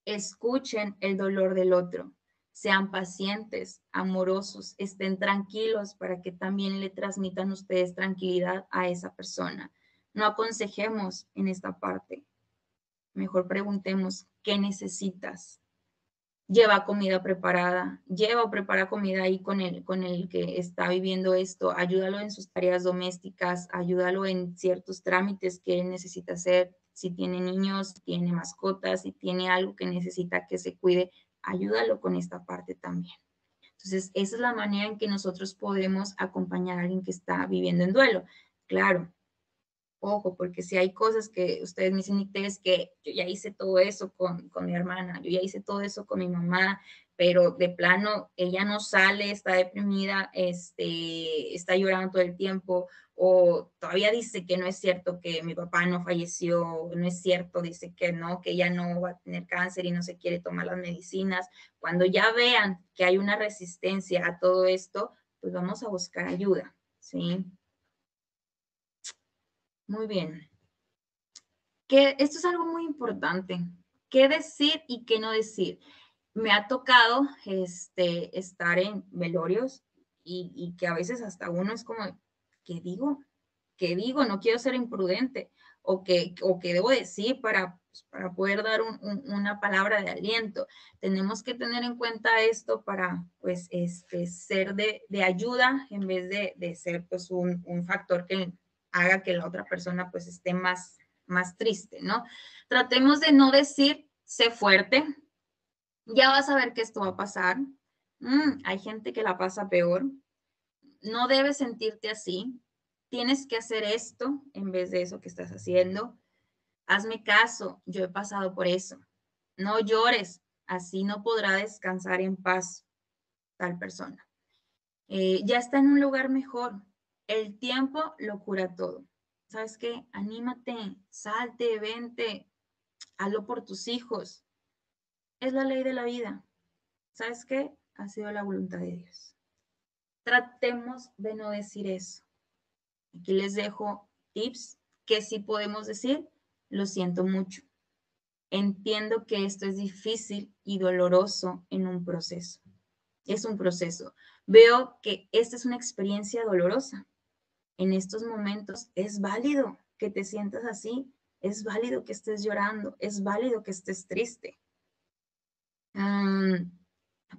escuchen el dolor del otro, sean pacientes, amorosos, estén tranquilos para que también le transmitan ustedes tranquilidad a esa persona. No aconsejemos en esta parte. Mejor preguntemos, ¿qué necesitas? Lleva comida preparada, lleva o prepara comida ahí con el que está viviendo esto, ayúdalo en sus tareas domésticas, ayúdalo en ciertos trámites que él necesita hacer, si tiene niños, si tiene mascotas, si tiene algo que necesita que se cuide, ayúdalo con esta parte también. Entonces, esa es la manera en que nosotros podemos acompañar a alguien que está viviendo en duelo. Claro, ojo, porque si hay cosas que ustedes me dicen, es que yo ya hice todo eso con mi hermana, yo ya hice todo eso con mi mamá, pero de plano ella no sale, está deprimida, está llorando todo el tiempo, o todavía dice que no es cierto que mi papá no falleció, no es cierto, dice que no, que ella no va a tener cáncer y no se quiere tomar las medicinas. Cuando ya vean que hay una resistencia a todo esto, pues vamos a buscar ayuda, ¿sí? Muy bien. Que esto es algo muy importante. ¿Qué decir y qué no decir? Me ha tocado estar en velorios y que a veces hasta uno es como, ¿qué digo? ¿Qué digo? No quiero ser imprudente. O qué debo decir para poder dar una palabra de aliento. Tenemos que tener en cuenta esto para pues, ser de ayuda en vez de ser pues, un factor que haga que la otra persona pues esté más triste, ¿no? Tratemos de no decir, sé fuerte, ya vas a ver que esto va a pasar. Hay gente que la pasa peor. No debes sentirte así. Tienes que hacer esto en vez de eso que estás haciendo. Hazme caso, yo he pasado por eso. No llores, así no podrá descansar en paz tal persona. Ya está en un lugar mejor. El tiempo lo cura todo. ¿Sabes qué? Anímate, salte, vente, hazlo por tus hijos. Es la ley de la vida. ¿Sabes qué? Ha sido la voluntad de Dios. Tratemos de no decir eso. Aquí les dejo tips que sí podemos decir. Lo siento mucho. Entiendo que esto es difícil y doloroso en un proceso. Es un proceso. Veo que esta es una experiencia dolorosa. En estos momentos es válido que te sientas así. Es válido que estés llorando. Es válido que estés triste.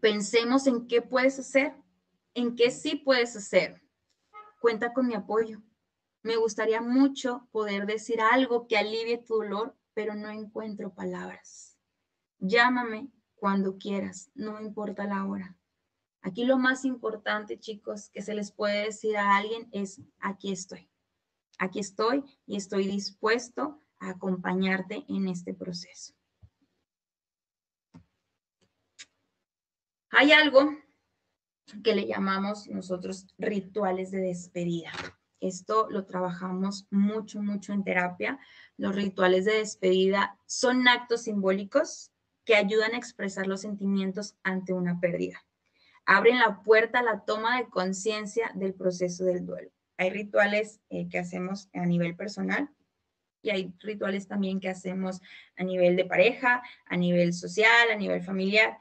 Pensemos en qué puedes hacer, en qué sí puedes hacer. Cuenta con mi apoyo. Me gustaría mucho poder decir algo que alivie tu dolor, pero no encuentro palabras. Llámame cuando quieras, no importa la hora. Aquí lo más importante, chicos, que se les puede decir a alguien es, aquí estoy y estoy dispuesto acompañarte en este proceso. Hay algo que le llamamos nosotros rituales de despedida. Esto lo trabajamos mucho, mucho en terapia. Los rituales de despedida son actos simbólicos que ayudan a expresar los sentimientos ante una pérdida. Abren la puerta a la toma de conciencia del proceso del duelo. Hay rituales que hacemos a nivel personal y hay rituales también que hacemos a nivel de pareja, a nivel social, a nivel familiar.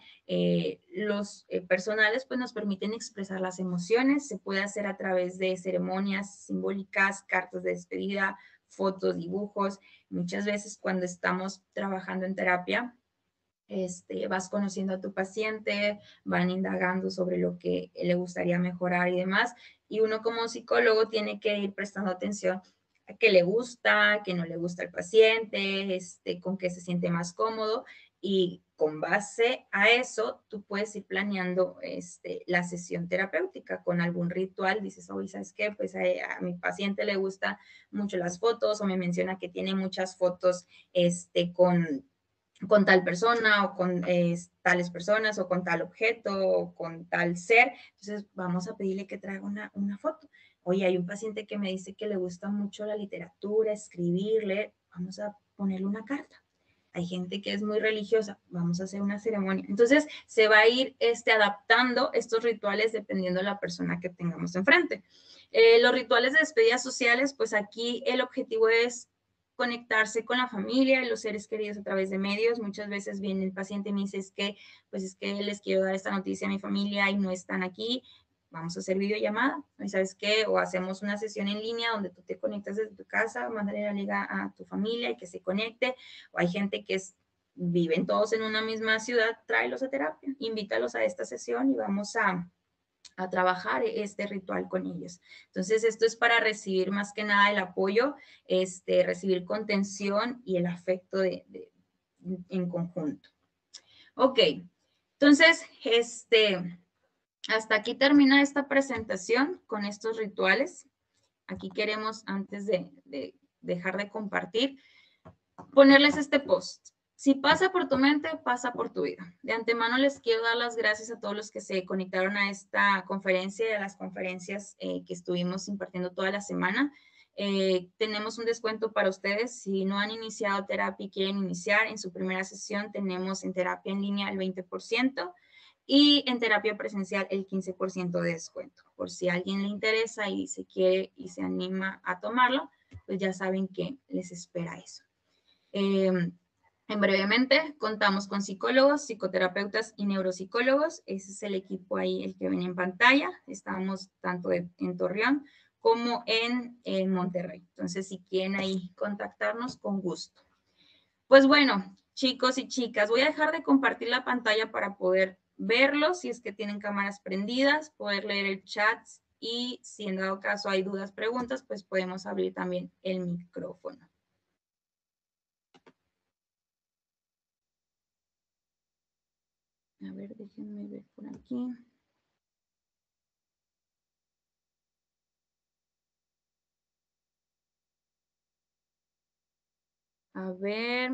Los personales pues nos permiten expresar las emociones, se puede hacer a través de ceremonias simbólicas, cartas de despedida, fotos, dibujos. Muchas veces cuando estamos trabajando en terapia, vas conociendo a tu paciente, van indagando sobre lo que le gustaría mejorar y demás, y uno como psicólogo tiene que ir prestando atención a qué le gusta, qué no le gusta al paciente, con qué se siente más cómodo, y con base a eso tú puedes ir planeando la sesión terapéutica con algún ritual. Dices, oye, ¿sabes qué? Pues a mi paciente le gustan mucho las fotos, o me menciona que tiene muchas fotos con tal persona o con tales personas o con tal objeto o con tal ser. Entonces vamos a pedirle que traiga una foto. Oye, hay un paciente que me dice que le gusta mucho la literatura, escribirle, vamos a ponerle una carta. Hay gente que es muy religiosa, vamos a hacer una ceremonia. Entonces se va a ir adaptando estos rituales dependiendo de la persona que tengamos enfrente. Los rituales de despedidas sociales, pues aquí el objetivo es conectarse con la familia y los seres queridos a través de medios. Muchas veces viene el paciente y me dice, es que les quiero dar esta noticia a mi familia y no están aquí. Vamos a hacer videollamada, ¿y sabes qué? O hacemos una sesión en línea donde tú te conectas desde tu casa, mándale la liga a tu familia y que se conecte. O hay gente que viven todos en una misma ciudad, tráelos a terapia, invítalos a esta sesión y vamos a trabajar este ritual con ellos. Entonces, esto es para recibir más que nada el apoyo, recibir contención y el afecto en conjunto. Ok, entonces, hasta aquí termina esta presentación con estos rituales. Aquí queremos, antes de dejar de compartir, ponerles este post. Si pasa por tu mente, pasa por tu vida. De antemano les quiero dar las gracias a todos los que se conectaron a esta conferencia y a las conferencias que estuvimos impartiendo toda la semana. Tenemos un descuento para ustedes. Si no han iniciado terapia y quieren iniciar, en su primera sesión tenemos en terapia en línea el 20% y en terapia presencial el 15% de descuento. Por si a alguien le interesa y se quiere y se anima a tomarlo, pues ya saben que les espera eso. En brevemente, contamos con psicólogos, psicoterapeutas y neuropsicólogos. Ese es el equipo ahí, el que ven en pantalla. Estamos tanto en Torreón como en Monterrey. Entonces, si quieren ahí contactarnos, con gusto. Pues bueno, chicos y chicas, voy a dejar de compartir la pantalla para poder verlos, si es que tienen cámaras prendidas, poder leer el chat y si en dado caso hay dudas, preguntas, pues podemos abrir también el micrófono. A ver, déjenme ver por aquí. A ver.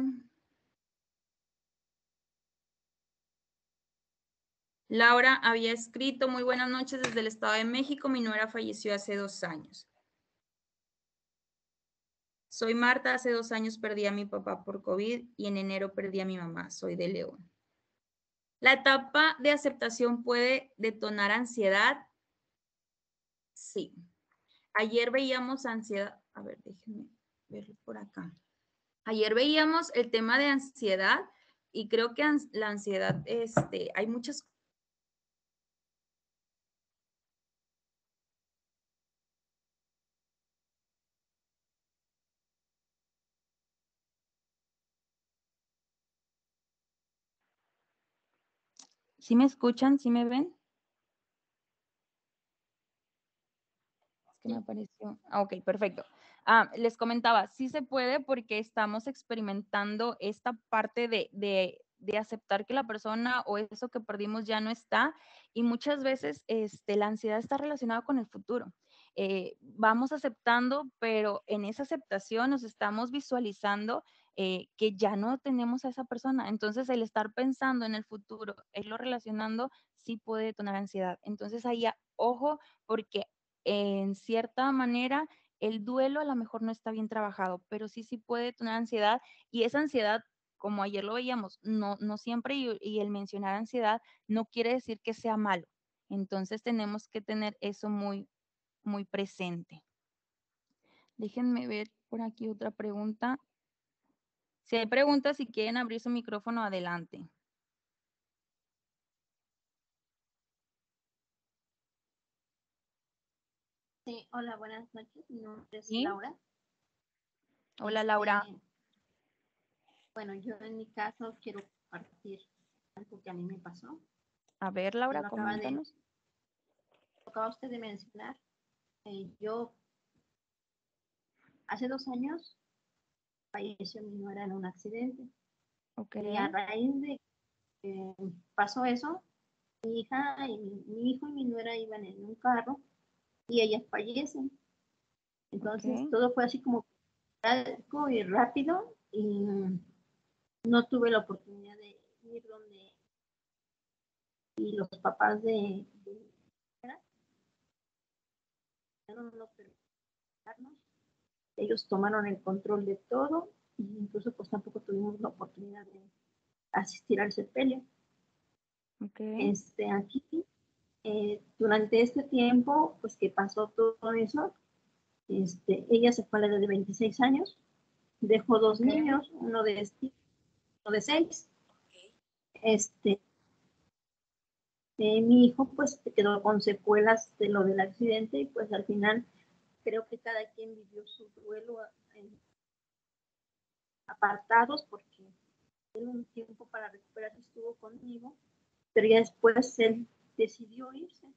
Laura había escrito, muy buenas noches desde el Estado de México, mi nuera falleció hace 2 años. Soy Marta, hace 2 años perdí a mi papá por COVID y en enero perdí a mi mamá, soy de León. ¿La etapa de aceptación puede detonar ansiedad? Sí. Ayer veíamos ansiedad, a ver, déjenme verlo por acá. Ayer veíamos el tema de ansiedad y creo que la ansiedad, hay muchas. ¿Sí me escuchan? ¿Sí me ven? Es que me apareció. Ok, perfecto. Les comentaba, sí se puede porque estamos experimentando esta parte de aceptar que la persona o eso que perdimos ya no está y muchas veces la ansiedad está relacionada con el futuro. vamos aceptando, pero en esa aceptación nos estamos visualizando que ya no tenemos a esa persona. Entonces, el estar pensando en el futuro, irlo relacionando, sí puede detonar ansiedad. Entonces, ahí, ojo, porque en cierta manera el duelo a lo mejor no está bien trabajado, pero sí puede detonar ansiedad, y esa ansiedad, como ayer lo veíamos, no siempre, y el mencionar ansiedad no quiere decir que sea malo. Entonces tenemos que tener eso muy, muy presente. Déjenme ver por aquí otra pregunta. Si hay preguntas, si quieren abrir su micrófono, adelante. Sí, hola, buenas noches. Mi nombre es ¿Sí? Laura. Hola, Laura. Bueno, yo en mi caso quiero compartir algo que a mí me pasó. A ver, Laura, Lo coméntanos. acaba usted de mencionar. Yo hace 2 años falleció mi nuera en un accidente. Ok. Y a raíz de que pasó eso, mi hija y mi hijo y mi nuera iban en un carro y ellas fallecen. Entonces Ok. todo fue así como algo y rápido, y no tuve la oportunidad de ir donde y los papás de no permitirnos. Ellos tomaron el control de todo, e incluso pues tampoco tuvimos la oportunidad de asistir al sepelio. Ok. Aquí, durante este tiempo, pues que pasó todo eso, ella se fue a la edad de 26 años, dejó 2 Ok. niños, uno de 6. Mi hijo pues quedó con secuelas de lo del accidente, y pues al final creo que cada quien vivió su duelo en apartados, porque él un tiempo para recuperarse estuvo conmigo, pero ya después él decidió irse.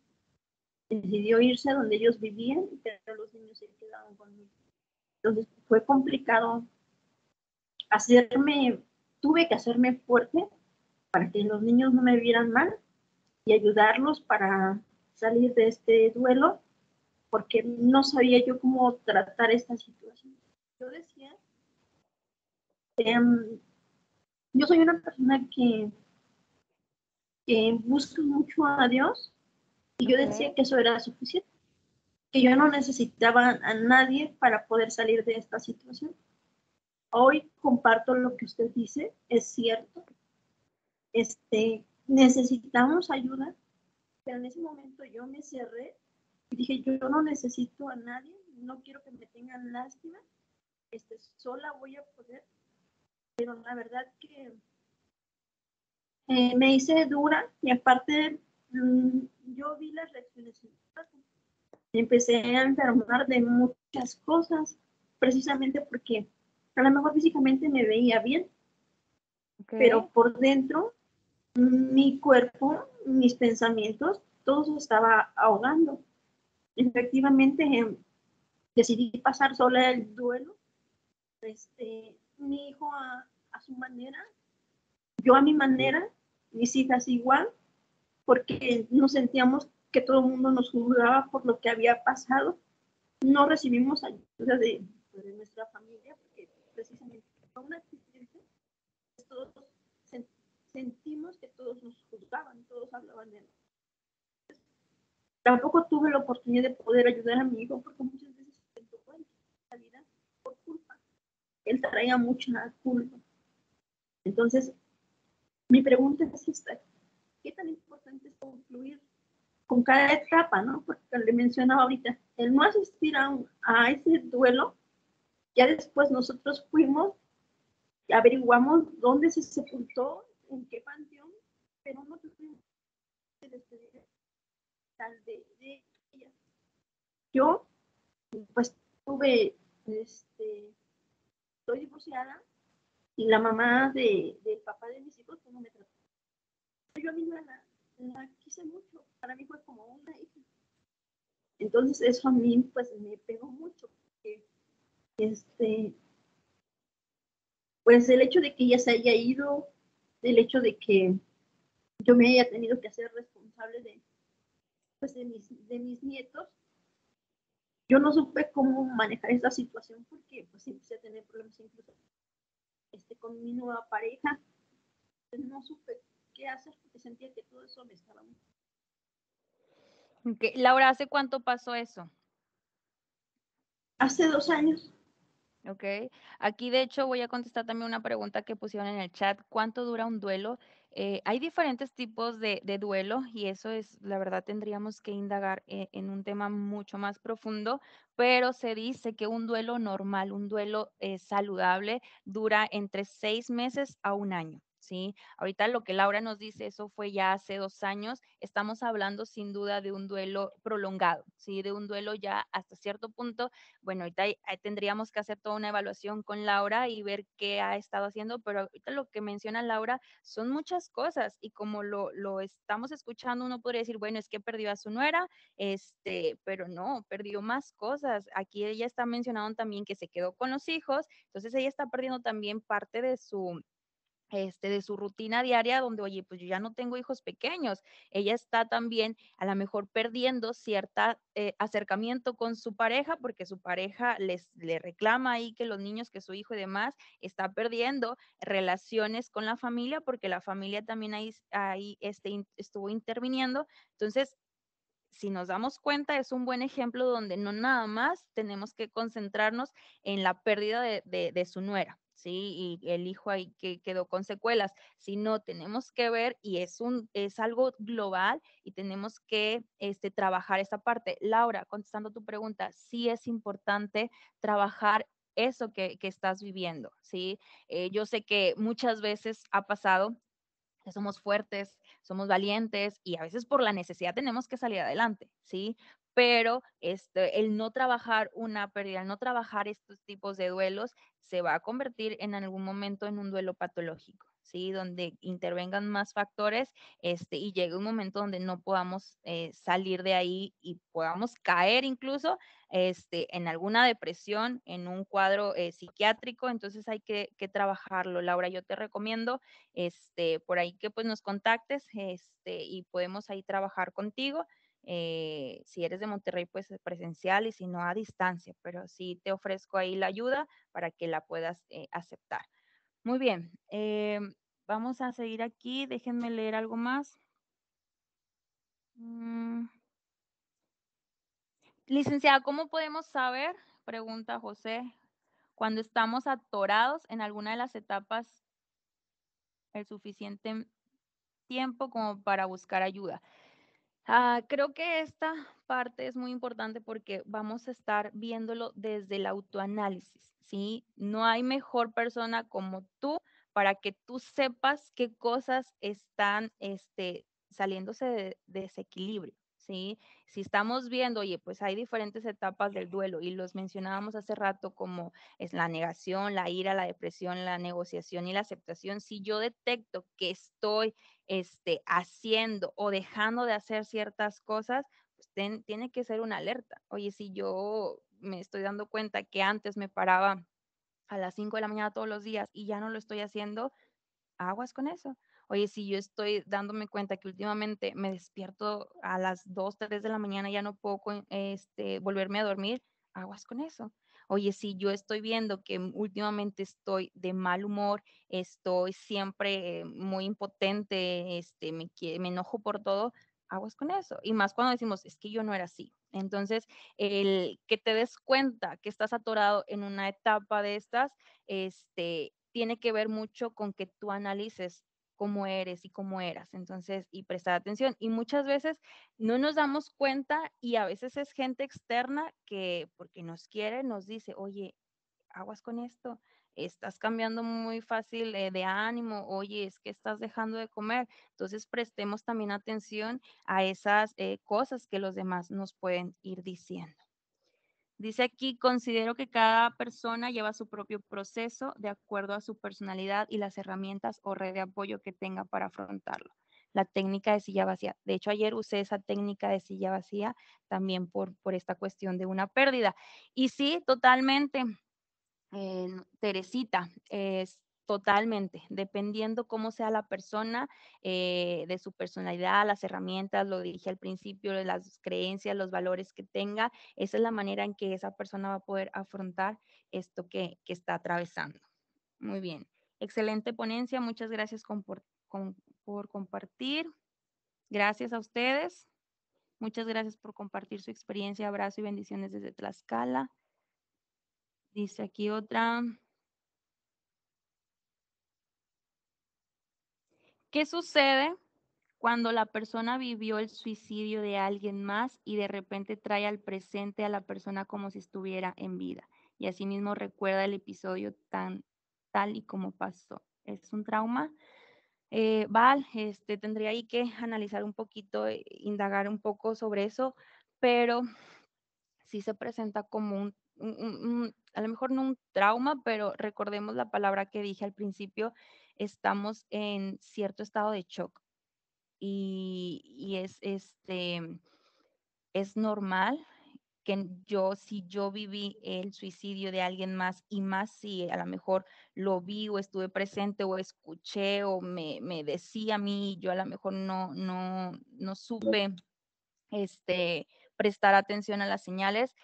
Decidió irse a donde ellos vivían, pero los niños se quedaron conmigo. Entonces fue complicado tuve que hacerme fuerte para que los niños no me vieran mal y ayudarlos para salir de este duelo, porque no sabía yo cómo tratar esta situación. Yo decía, yo soy una persona que busca mucho a Dios, y yo decía que eso era suficiente, que yo no necesitaba a nadie para poder salir de esta situación. Hoy comparto lo que usted dice, es cierto, necesitamos ayuda, pero en ese momento yo me cerré y dije, yo no necesito a nadie, no quiero que me tengan lástima, sola voy a poder, pero la verdad que me hice dura, y aparte yo vi las reacciones en mi casa. Empecé a enfermar de muchas cosas, precisamente porque a lo mejor físicamente me veía bien, pero Ok. por dentro mi cuerpo, mis pensamientos, todo se estaba ahogando. Efectivamente, decidí pasar sola el duelo. Mi hijo a su manera, yo a mi manera, mis hijas igual, porque nos sentíamos que todo el mundo nos juzgaba por lo que había pasado. No recibimos ayuda de nuestra familia, porque precisamente fue un accidente, pues todos sentimos que todos nos juzgaban, todos hablaban de nosotros. Tampoco tuve la oportunidad de poder ayudar a mi hijo, porque muchas veces se tocó en la vida por culpa. Él traía mucha culpa. Entonces, mi pregunta es esta: ¿qué tan importante es concluir con cada etapa, ¿no? Porque le mencionaba ahorita, el no asistir a ese duelo, ya después nosotros fuimos y averiguamos dónde se sepultó, en qué panteón, pero no tuvimos que despedir de ella. Yo, pues, estoy divorciada, y la mamá del papá de mis hijos, pues, no me trató. Yo a mí la quise mucho, para mí fue como una hija. Entonces eso a mí pues me pegó mucho, porque pues el hecho de que ella se haya ido, el hecho de que yo me haya tenido que hacer responsable pues, de mis nietos, Yo no supe cómo manejar esta situación porque pues empecé a tener problemas incluso con mi nueva pareja. Entonces, no supe qué hacer porque sentía que todo eso me estaba... Ok, Laura, ¿hace cuánto pasó eso? Hace 2 años. Ok, aquí de hecho voy a contestar también una pregunta que pusieron en el chat. ¿Cuánto dura un duelo? Hay diferentes tipos de duelo y eso es, la verdad, tendríamos que indagar en un tema mucho más profundo, pero se dice que un duelo normal, un duelo saludable, dura entre 6 meses a un año. Sí, ahorita lo que Laura nos dice, eso fue ya hace 2 años. Estamos hablando sin duda de un duelo prolongado, sí, de un duelo ya hasta cierto punto. Bueno, ahorita tendríamos que hacer toda una evaluación con Laura y ver qué ha estado haciendo, pero ahorita lo que menciona Laura son muchas cosas y como lo estamos escuchando, uno podría decir, bueno, es que perdió a su nuera, pero no, perdió más cosas. Aquí ella está mencionando también que se quedó con los hijos, entonces ella está perdiendo también parte de su rutina diaria donde, oye, pues yo ya no tengo hijos pequeños. Ella está también a lo mejor perdiendo cierta acercamiento con su pareja porque su pareja le reclama ahí que los niños, que su hijo y demás, está perdiendo relaciones con la familia porque la familia también ahí estuvo interviniendo. Entonces, si nos damos cuenta, es un buen ejemplo donde no nada más tenemos que concentrarnos en la pérdida de su nuera, ¿sí? Y el hijo ahí que quedó con secuelas, sino tenemos que ver, y es algo global, y tenemos que trabajar esa parte. Laura, contestando tu pregunta, sí es importante trabajar eso que estás viviendo, ¿sí? Yo sé que muchas veces ha pasado que somos fuertes, somos valientes y a veces por la necesidad tenemos que salir adelante, ¿sí? Pero el no trabajar una pérdida, el no trabajar estos tipos de duelos, se va a convertir en algún momento en un duelo patológico, ¿sí? Donde intervengan más factores y llegue un momento donde no podamos salir de ahí y podamos caer incluso en alguna depresión, en un cuadro psiquiátrico. Entonces hay que trabajarlo. Laura, yo te recomiendo por ahí que pues nos contactes, y podemos ahí trabajar contigo. Si eres de Monterrey, pues presencial y si no a distancia, pero sí te ofrezco ahí la ayuda para que la puedas aceptar. Muy bien, vamos a seguir aquí, déjenme leer algo más. Licenciada, ¿cómo podemos saber, pregunta José, cuando estamos atorados en alguna de las etapas el suficiente tiempo como para buscar ayuda? Creo que esta parte es muy importante porque vamos a estar viéndolo desde el autoanálisis, ¿sí? No hay mejor persona como tú para que tú sepas qué cosas están saliéndose de desequilibrio, ¿sí? Si estamos viendo, oye, pues hay diferentes etapas del duelo y los mencionábamos hace rato como es la negación, la ira, la depresión, la negociación y la aceptación. Si yo detecto que estoy haciendo o dejando de hacer ciertas cosas, pues tiene que ser una alerta. Oye, si yo me estoy dando cuenta que antes me paraba a las 5 de la mañana todos los días y ya no lo estoy haciendo, aguas con eso. Oye, si yo estoy dándome cuenta que últimamente me despierto a las 2, 3 de la mañana, ya no puedo volverme a dormir, aguas con eso. Oye, si yo estoy viendo que últimamente estoy de mal humor, estoy siempre muy impotente, me enojo por todo, aguas con eso. Y más cuando decimos, es que yo no era así. Entonces, el que te des cuenta que estás atorado en una etapa de estas, tiene que ver mucho con que tú analices cómo eres y cómo eras, entonces, y prestar atención. Y muchas veces no nos damos cuenta y a veces es gente externa que porque nos quiere nos dice, oye, aguas con esto, estás cambiando muy fácil de ánimo, oye, es que estás dejando de comer. Entonces, prestemos también atención a esas cosas que los demás nos pueden ir diciendo. Dice aquí, considero que cada persona lleva su propio proceso de acuerdo a su personalidad y las herramientas o red de apoyo que tenga para afrontarlo. La técnica de silla vacía. De hecho, ayer usé esa técnica de silla vacía también por esta cuestión de una pérdida. Y sí, totalmente, Teresita, totalmente, dependiendo cómo sea la persona, de su personalidad, las herramientas, lo dije al principio, de las creencias, los valores que tenga, esa es la manera en que esa persona va a poder afrontar esto que está atravesando. Muy bien, excelente ponencia, muchas gracias por compartir. Gracias a ustedes. Muchas gracias por compartir su experiencia. Abrazo y bendiciones desde Tlaxcala. Dice aquí otra. ¿Qué sucede cuando la persona vivió el suicidio de alguien más y de repente trae al presente a la persona como si estuviera en vida? Y asimismo recuerda el episodio tal y como pasó. ¿Es un trauma? Val, tendría ahí que analizar un poquito, indagar un poco sobre eso, pero sí se presenta como a lo mejor no un trauma, pero recordemos la palabra que dije al principio, estamos en cierto estado de shock y es normal que si yo viví el suicidio de alguien más y más si a lo mejor lo vi o estuve presente o escuché o me decía a mí, yo a lo mejor no supe prestar atención a las señales.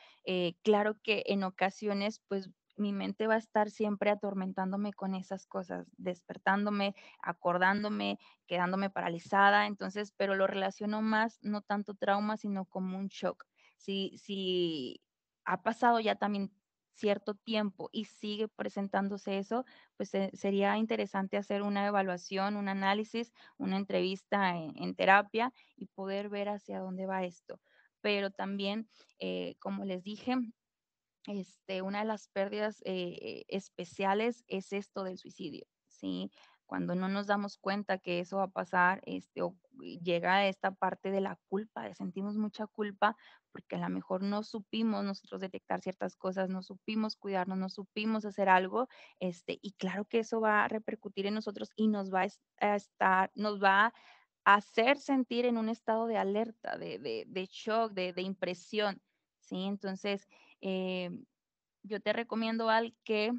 Claro que en ocasiones, pues mi mente va a estar siempre atormentándome con esas cosas, despertándome, acordándome, quedándome paralizada. Entonces, pero lo relaciono más, no tanto trauma, sino como un shock. Si ha pasado ya también cierto tiempo y sigue presentándose eso, pues sería interesante hacer una evaluación, un análisis, una entrevista en terapia y poder ver hacia dónde va esto. Pero también, como les dije, una de las pérdidas especiales es esto del suicidio, ¿sí? Cuando no nos damos cuenta que eso va a pasar, o llega a esta parte de la culpa, sentimos mucha culpa porque a lo mejor no supimos nosotros detectar ciertas cosas, no supimos cuidarnos, no supimos hacer algo, y claro que eso va a repercutir en nosotros y nos va a hacer sentir en un estado de alerta, de shock, de impresión, ¿sí? Entonces, yo te recomiendo al que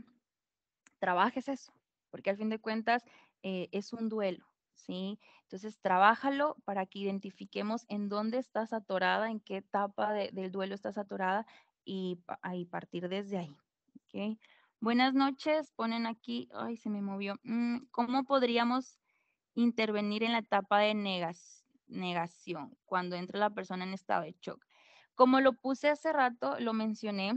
trabajes eso, porque al fin de cuentas es un duelo, ¿sí? Entonces, trabájalo para que identifiquemos en dónde estás atorada, en qué etapa del duelo estás atorada y ahí partir desde ahí, ¿ok? Buenas noches, ponen aquí, ay, se me movió. ¿Cómo podríamos intervenir en la etapa de negación cuando entra la persona en estado de shock? Como lo puse hace rato, lo mencioné,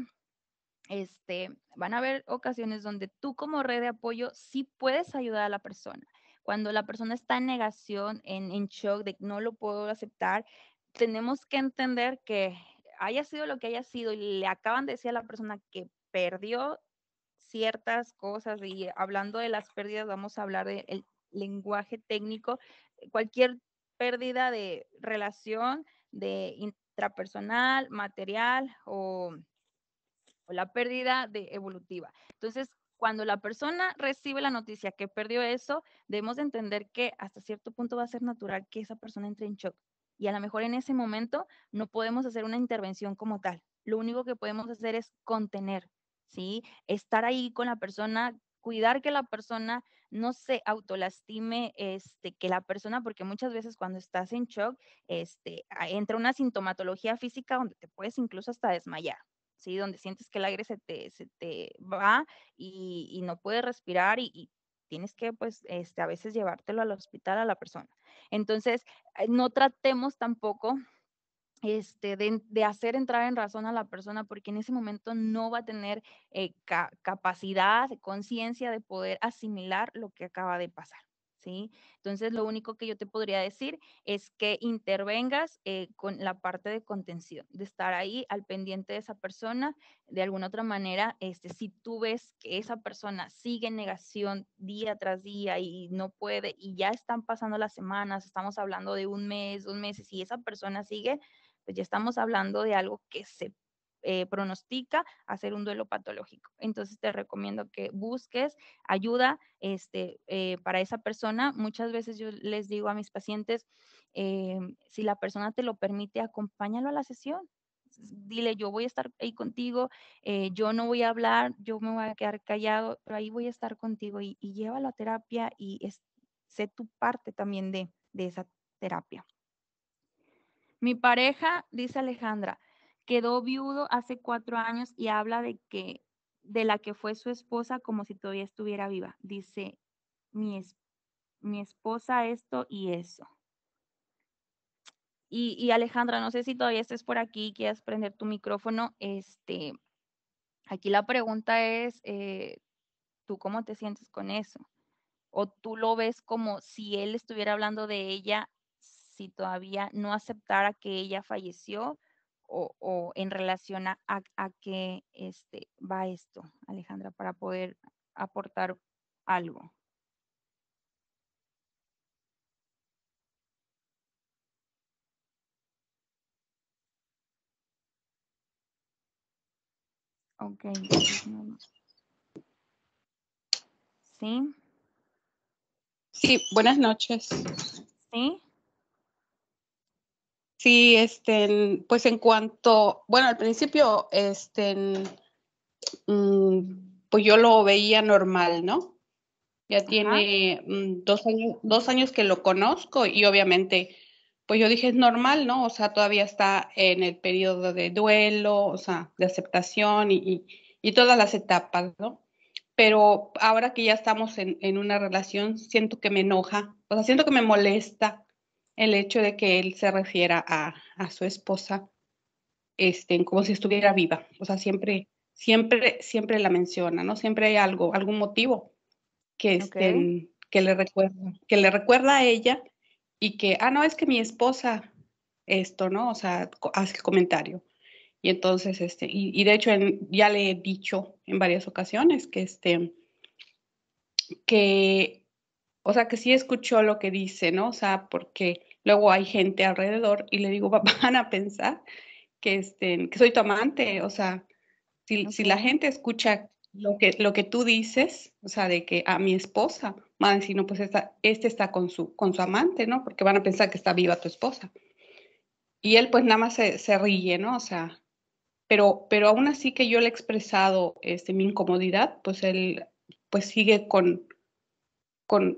van a haber ocasiones donde tú como red de apoyo sí puedes ayudar a la persona. Cuando la persona está en negación, en shock de no lo puedo aceptar, tenemos que entender que haya sido lo que haya sido y le acaban de decir a la persona que perdió ciertas cosas y hablando de las pérdidas vamos a hablar del lenguaje técnico, cualquier pérdida de relación, de intrapersonal, material o la pérdida de evolutiva. Entonces, cuando la persona recibe la noticia que perdió eso, debemos de entender que hasta cierto punto va a ser natural que esa persona entre en shock. Y a lo mejor en ese momento no podemos hacer una intervención como tal. Lo único que podemos hacer es contener, ¿sí? Estar ahí con la persona, cuidar que la persona no se autolastime, que la persona, porque muchas veces cuando estás en shock, entra una sintomatología física donde te puedes incluso hasta desmayar. ¿Sí? Donde sientes que el aire se te va y no puedes respirar y tienes que, pues, a veces llevártelo al hospital a la persona. Entonces, no tratemos tampoco de hacer entrar en razón a la persona, porque en ese momento no va a tener capacidad, conciencia de poder asimilar lo que acaba de pasar, ¿sí? Entonces, lo único que yo te podría decir es que intervengas con la parte de contención, de estar ahí al pendiente de esa persona. De alguna otra manera, si tú ves que esa persona sigue en negación día tras día y no puede, y ya están pasando las semanas, estamos hablando de un mes, 2 meses, y esa persona sigue, pues ya estamos hablando de algo que se pronostica hacer un duelo patológico. Entonces te recomiendo que busques ayuda para esa persona. Muchas veces yo les digo a mis pacientes, si la persona te lo permite, acompáñalo a la sesión. dile, yo voy a estar ahí contigo, yo no voy a hablar, yo me voy a quedar callado, pero ahí voy a estar contigo y llévalo a terapia y sé tu parte también de esa terapia. Mi pareja, dice Alejandra, quedó viudo hace 4 años y habla de la que fue su esposa como si todavía estuviera viva. Dice, mi esposa esto y eso. Y Alejandra, no sé si todavía estés por aquí, quieres prender tu micrófono. Aquí la pregunta es, ¿tú cómo te sientes con eso? ¿O tú lo ves como si él estuviera hablando de ella, si todavía no aceptara que ella falleció? O en relación a qué va esto, Alejandra, para poder aportar algo. Ok, entonces no. ¿Sí? Sí, buenas noches. ¿Sí? Sí, pues en cuanto, bueno, al principio, pues yo lo veía normal, ¿no? Ya Ajá. tiene 2 años que lo conozco y obviamente, pues yo dije, es normal, ¿no? O sea, todavía está en el periodo de duelo, o sea, de aceptación y todas las etapas, ¿no? Pero ahora que ya estamos en una relación, siento que me enoja, o sea, siento que me molesta el hecho de que él se refiera a su esposa, como si estuviera viva. O sea, siempre la menciona, ¿no? Siempre hay algún motivo que, Ok. que le recuerda a ella y que, no, es que mi esposa, esto, ¿no? O sea, hace el comentario. Y entonces, y de hecho ya le he dicho en varias ocasiones que, o sea, que sí escuchó lo que dice, ¿no? O sea, porque luego hay gente alrededor y le digo, van a pensar que soy tu amante, o sea, si la Ok. gente escucha lo que tú dices, o sea, de que a mi esposa, van a decir, no, pues está con su amante, ¿no? Porque van a pensar que está viva tu esposa. Y él pues nada más se ríe, ¿no? O sea, pero aún así que yo le he expresado mi incomodidad, pues él pues sigue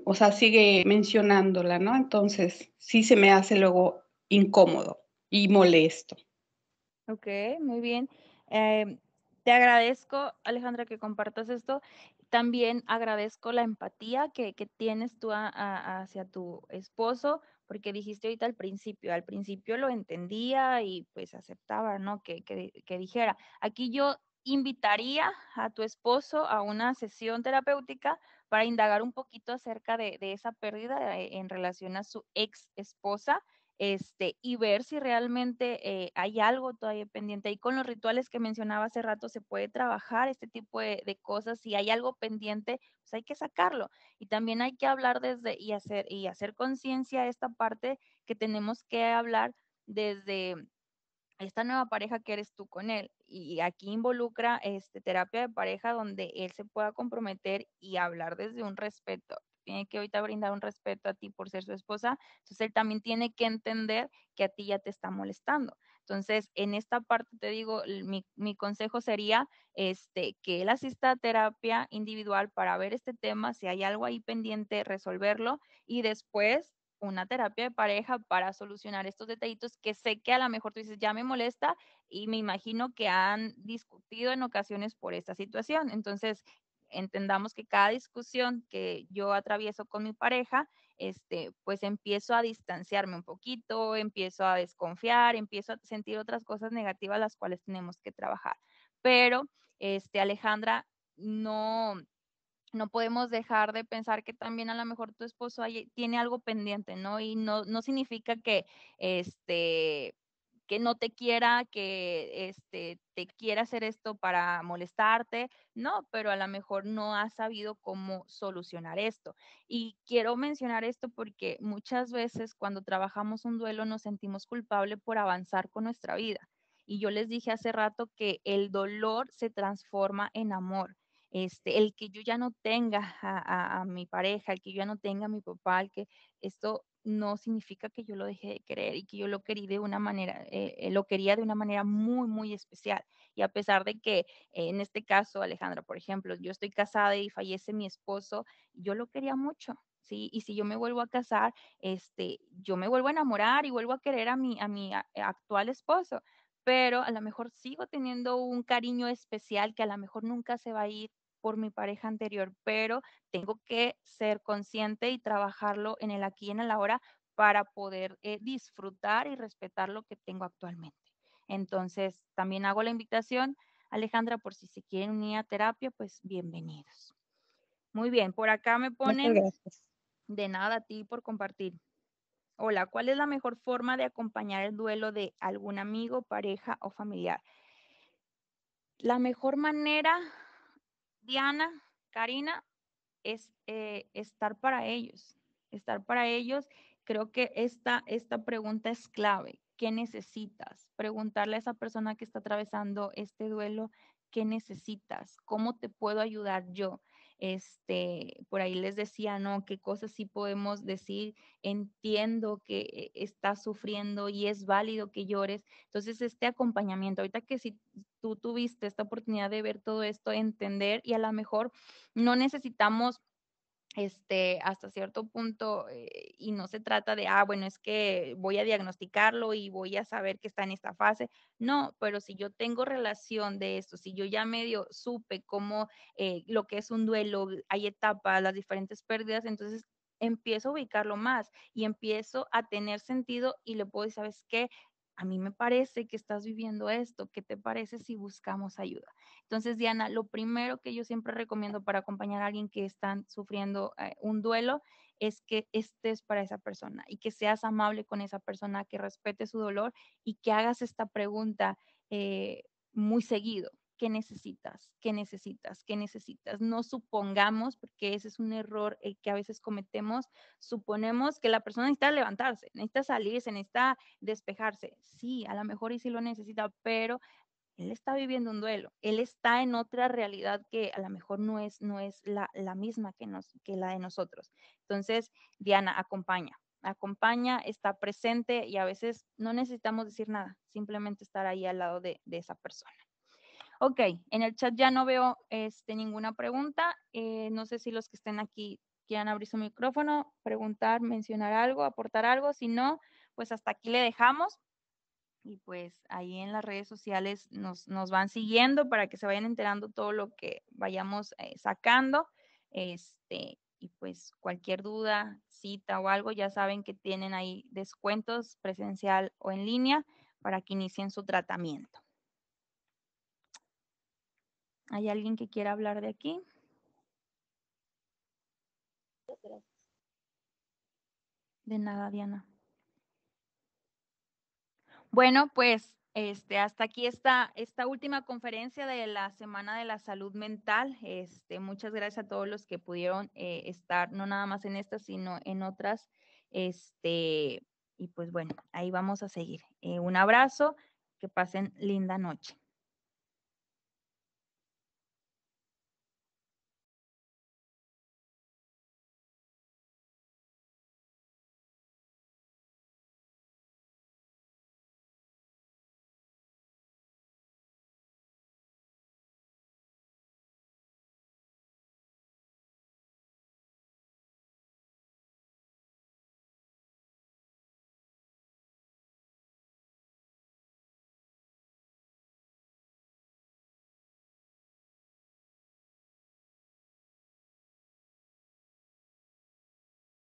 o sea, sigue mencionándola, ¿no? Entonces sí se me hace luego incómodo y molesto. Ok, muy bien. Em, Te agradezco, Alejandra, que compartas esto. También agradezco la empatía que tienes tú hacia tu esposo, porque dijiste ahorita al principio lo entendía y pues aceptaba, ¿no? Que dijera. Aquí yo invitaría a tu esposo a una sesión terapéutica para indagar un poquito acerca de esa pérdida en relación a su ex esposa, y ver si realmente hay algo todavía pendiente. Y con los rituales que mencionaba hace rato se puede trabajar este tipo de cosas. Si hay algo pendiente, pues hay que sacarlo. Y también hay que hablar y hacer conciencia esta parte que tenemos que hablar desde esta nueva pareja que eres tú con él. Y aquí involucra terapia de pareja donde él se pueda comprometer y hablar desde un respeto. Tiene que ahorita brindar un respeto a ti por ser su esposa. Entonces él también tiene que entender que a ti ya te está molestando. Entonces, en esta parte te digo, mi consejo sería que él asista a terapia individual para ver este tema, si hay algo ahí pendiente, resolverlo y después una terapia de pareja para solucionar estos detallitos que sé que a lo mejor tú dices, ya me molesta y me imagino que han discutido en ocasiones por esta situación. Entonces, entendamos que cada discusión que yo atravieso con mi pareja, pues empiezo a distanciarme un poquito, empiezo a desconfiar, empiezo a sentir otras cosas negativas las cuales tenemos que trabajar. Pero, Alejandra, no podemos dejar de pensar que también a lo mejor tu esposo tiene algo pendiente, ¿no? Y no significa que no te quiera, que te quiera hacer esto para molestarte, no, pero a lo mejor no ha sabido cómo solucionar esto. Y quiero mencionar esto porque muchas veces cuando trabajamos un duelo nos sentimos culpables por avanzar con nuestra vida. Y yo les dije hace rato que el dolor se transforma en amor. El que yo ya no tenga a mi pareja, el que yo ya no tenga a mi papá, el que esto no significa que yo lo dejé de querer y que yo lo quería de una manera, lo quería de una manera muy, muy especial. Y a pesar de que en este caso, Alejandra, por ejemplo, yo estoy casada y fallece mi esposo, yo lo quería mucho, ¿sí? Y si yo me vuelvo a casar, yo me vuelvo a enamorar y vuelvo a querer a mi actual esposo, pero a lo mejor sigo teniendo un cariño especial que a lo mejor nunca se va a ir por mi pareja anterior, pero tengo que ser consciente y trabajarlo en el aquí y en el ahora para poder disfrutar y respetar lo que tengo actualmente. Entonces, también hago la invitación, Alejandra, por si se quieren unir a terapia, pues bienvenidos. Muy bien, por acá me Muchas ponen, gracias. de nada a ti por compartir. Hola, ¿cuál es la mejor forma de acompañar el duelo de algún amigo, pareja o familiar? La mejor manera, Diana, Karina, es estar para ellos, estar para ellos. Creo que esta pregunta es clave. ¿Qué necesitas? Preguntarle a esa persona que está atravesando este duelo, ¿qué necesitas? ¿Cómo te puedo ayudar yo? Por ahí les decía, ¿no? ¿Qué cosas sí podemos decir? Entiendo que estás sufriendo y es válido que llores. Entonces, este acompañamiento, ahorita que si tú tuviste esta oportunidad de ver todo esto, entender y a lo mejor no necesitamos hasta cierto punto, y no se trata de, bueno, es que voy a diagnosticarlo y voy a saber que está en esta fase. No, pero si yo tengo relación de esto, si yo ya medio supe cómo lo que es un duelo, hay etapas, las diferentes pérdidas, entonces empiezo a ubicarlo más y empiezo a tener sentido y le puedo decir, ¿sabes qué? A mí me parece que estás viviendo esto. ¿Qué te parece si buscamos ayuda? Entonces, Diana, lo primero que yo siempre recomiendo para acompañar a alguien que está sufriendo un duelo es que estés para esa persona y que seas amable con esa persona, que respete su dolor y que hagas esta pregunta muy seguido. ¿Qué necesitas? ¿Qué necesitas? ¿Qué necesitas? No supongamos, porque ese es un error que a veces cometemos, suponemos que la persona necesita levantarse, necesita salirse, necesita despejarse. Sí, a lo mejor y sí lo necesita, pero él está viviendo un duelo, él está en otra realidad que a lo mejor no es la misma que la de nosotros. Entonces, Diana, acompaña, está presente y a veces no necesitamos decir nada, simplemente estar ahí al lado de esa persona. Ok, en el chat ya no veo ninguna pregunta. No sé si los que estén aquí quieran abrir su micrófono, preguntar, mencionar algo, aportar algo. Si no, pues hasta aquí le dejamos. Y pues ahí en las redes sociales nos van siguiendo para que se vayan enterando todo lo que vayamos sacando. Y pues cualquier duda, cita o algo, ya saben que tienen ahí descuentos presencial o en línea para que inicien su tratamiento. ¿Hay alguien que quiera hablar de aquí? De nada, Diana. Bueno, pues hasta aquí esta última conferencia de la Semana de la Salud Mental. Muchas gracias a todos los que pudieron estar, no nada más en esta, sino en otras. Y pues bueno, ahí vamos a seguir. Un abrazo, que pasen linda noche.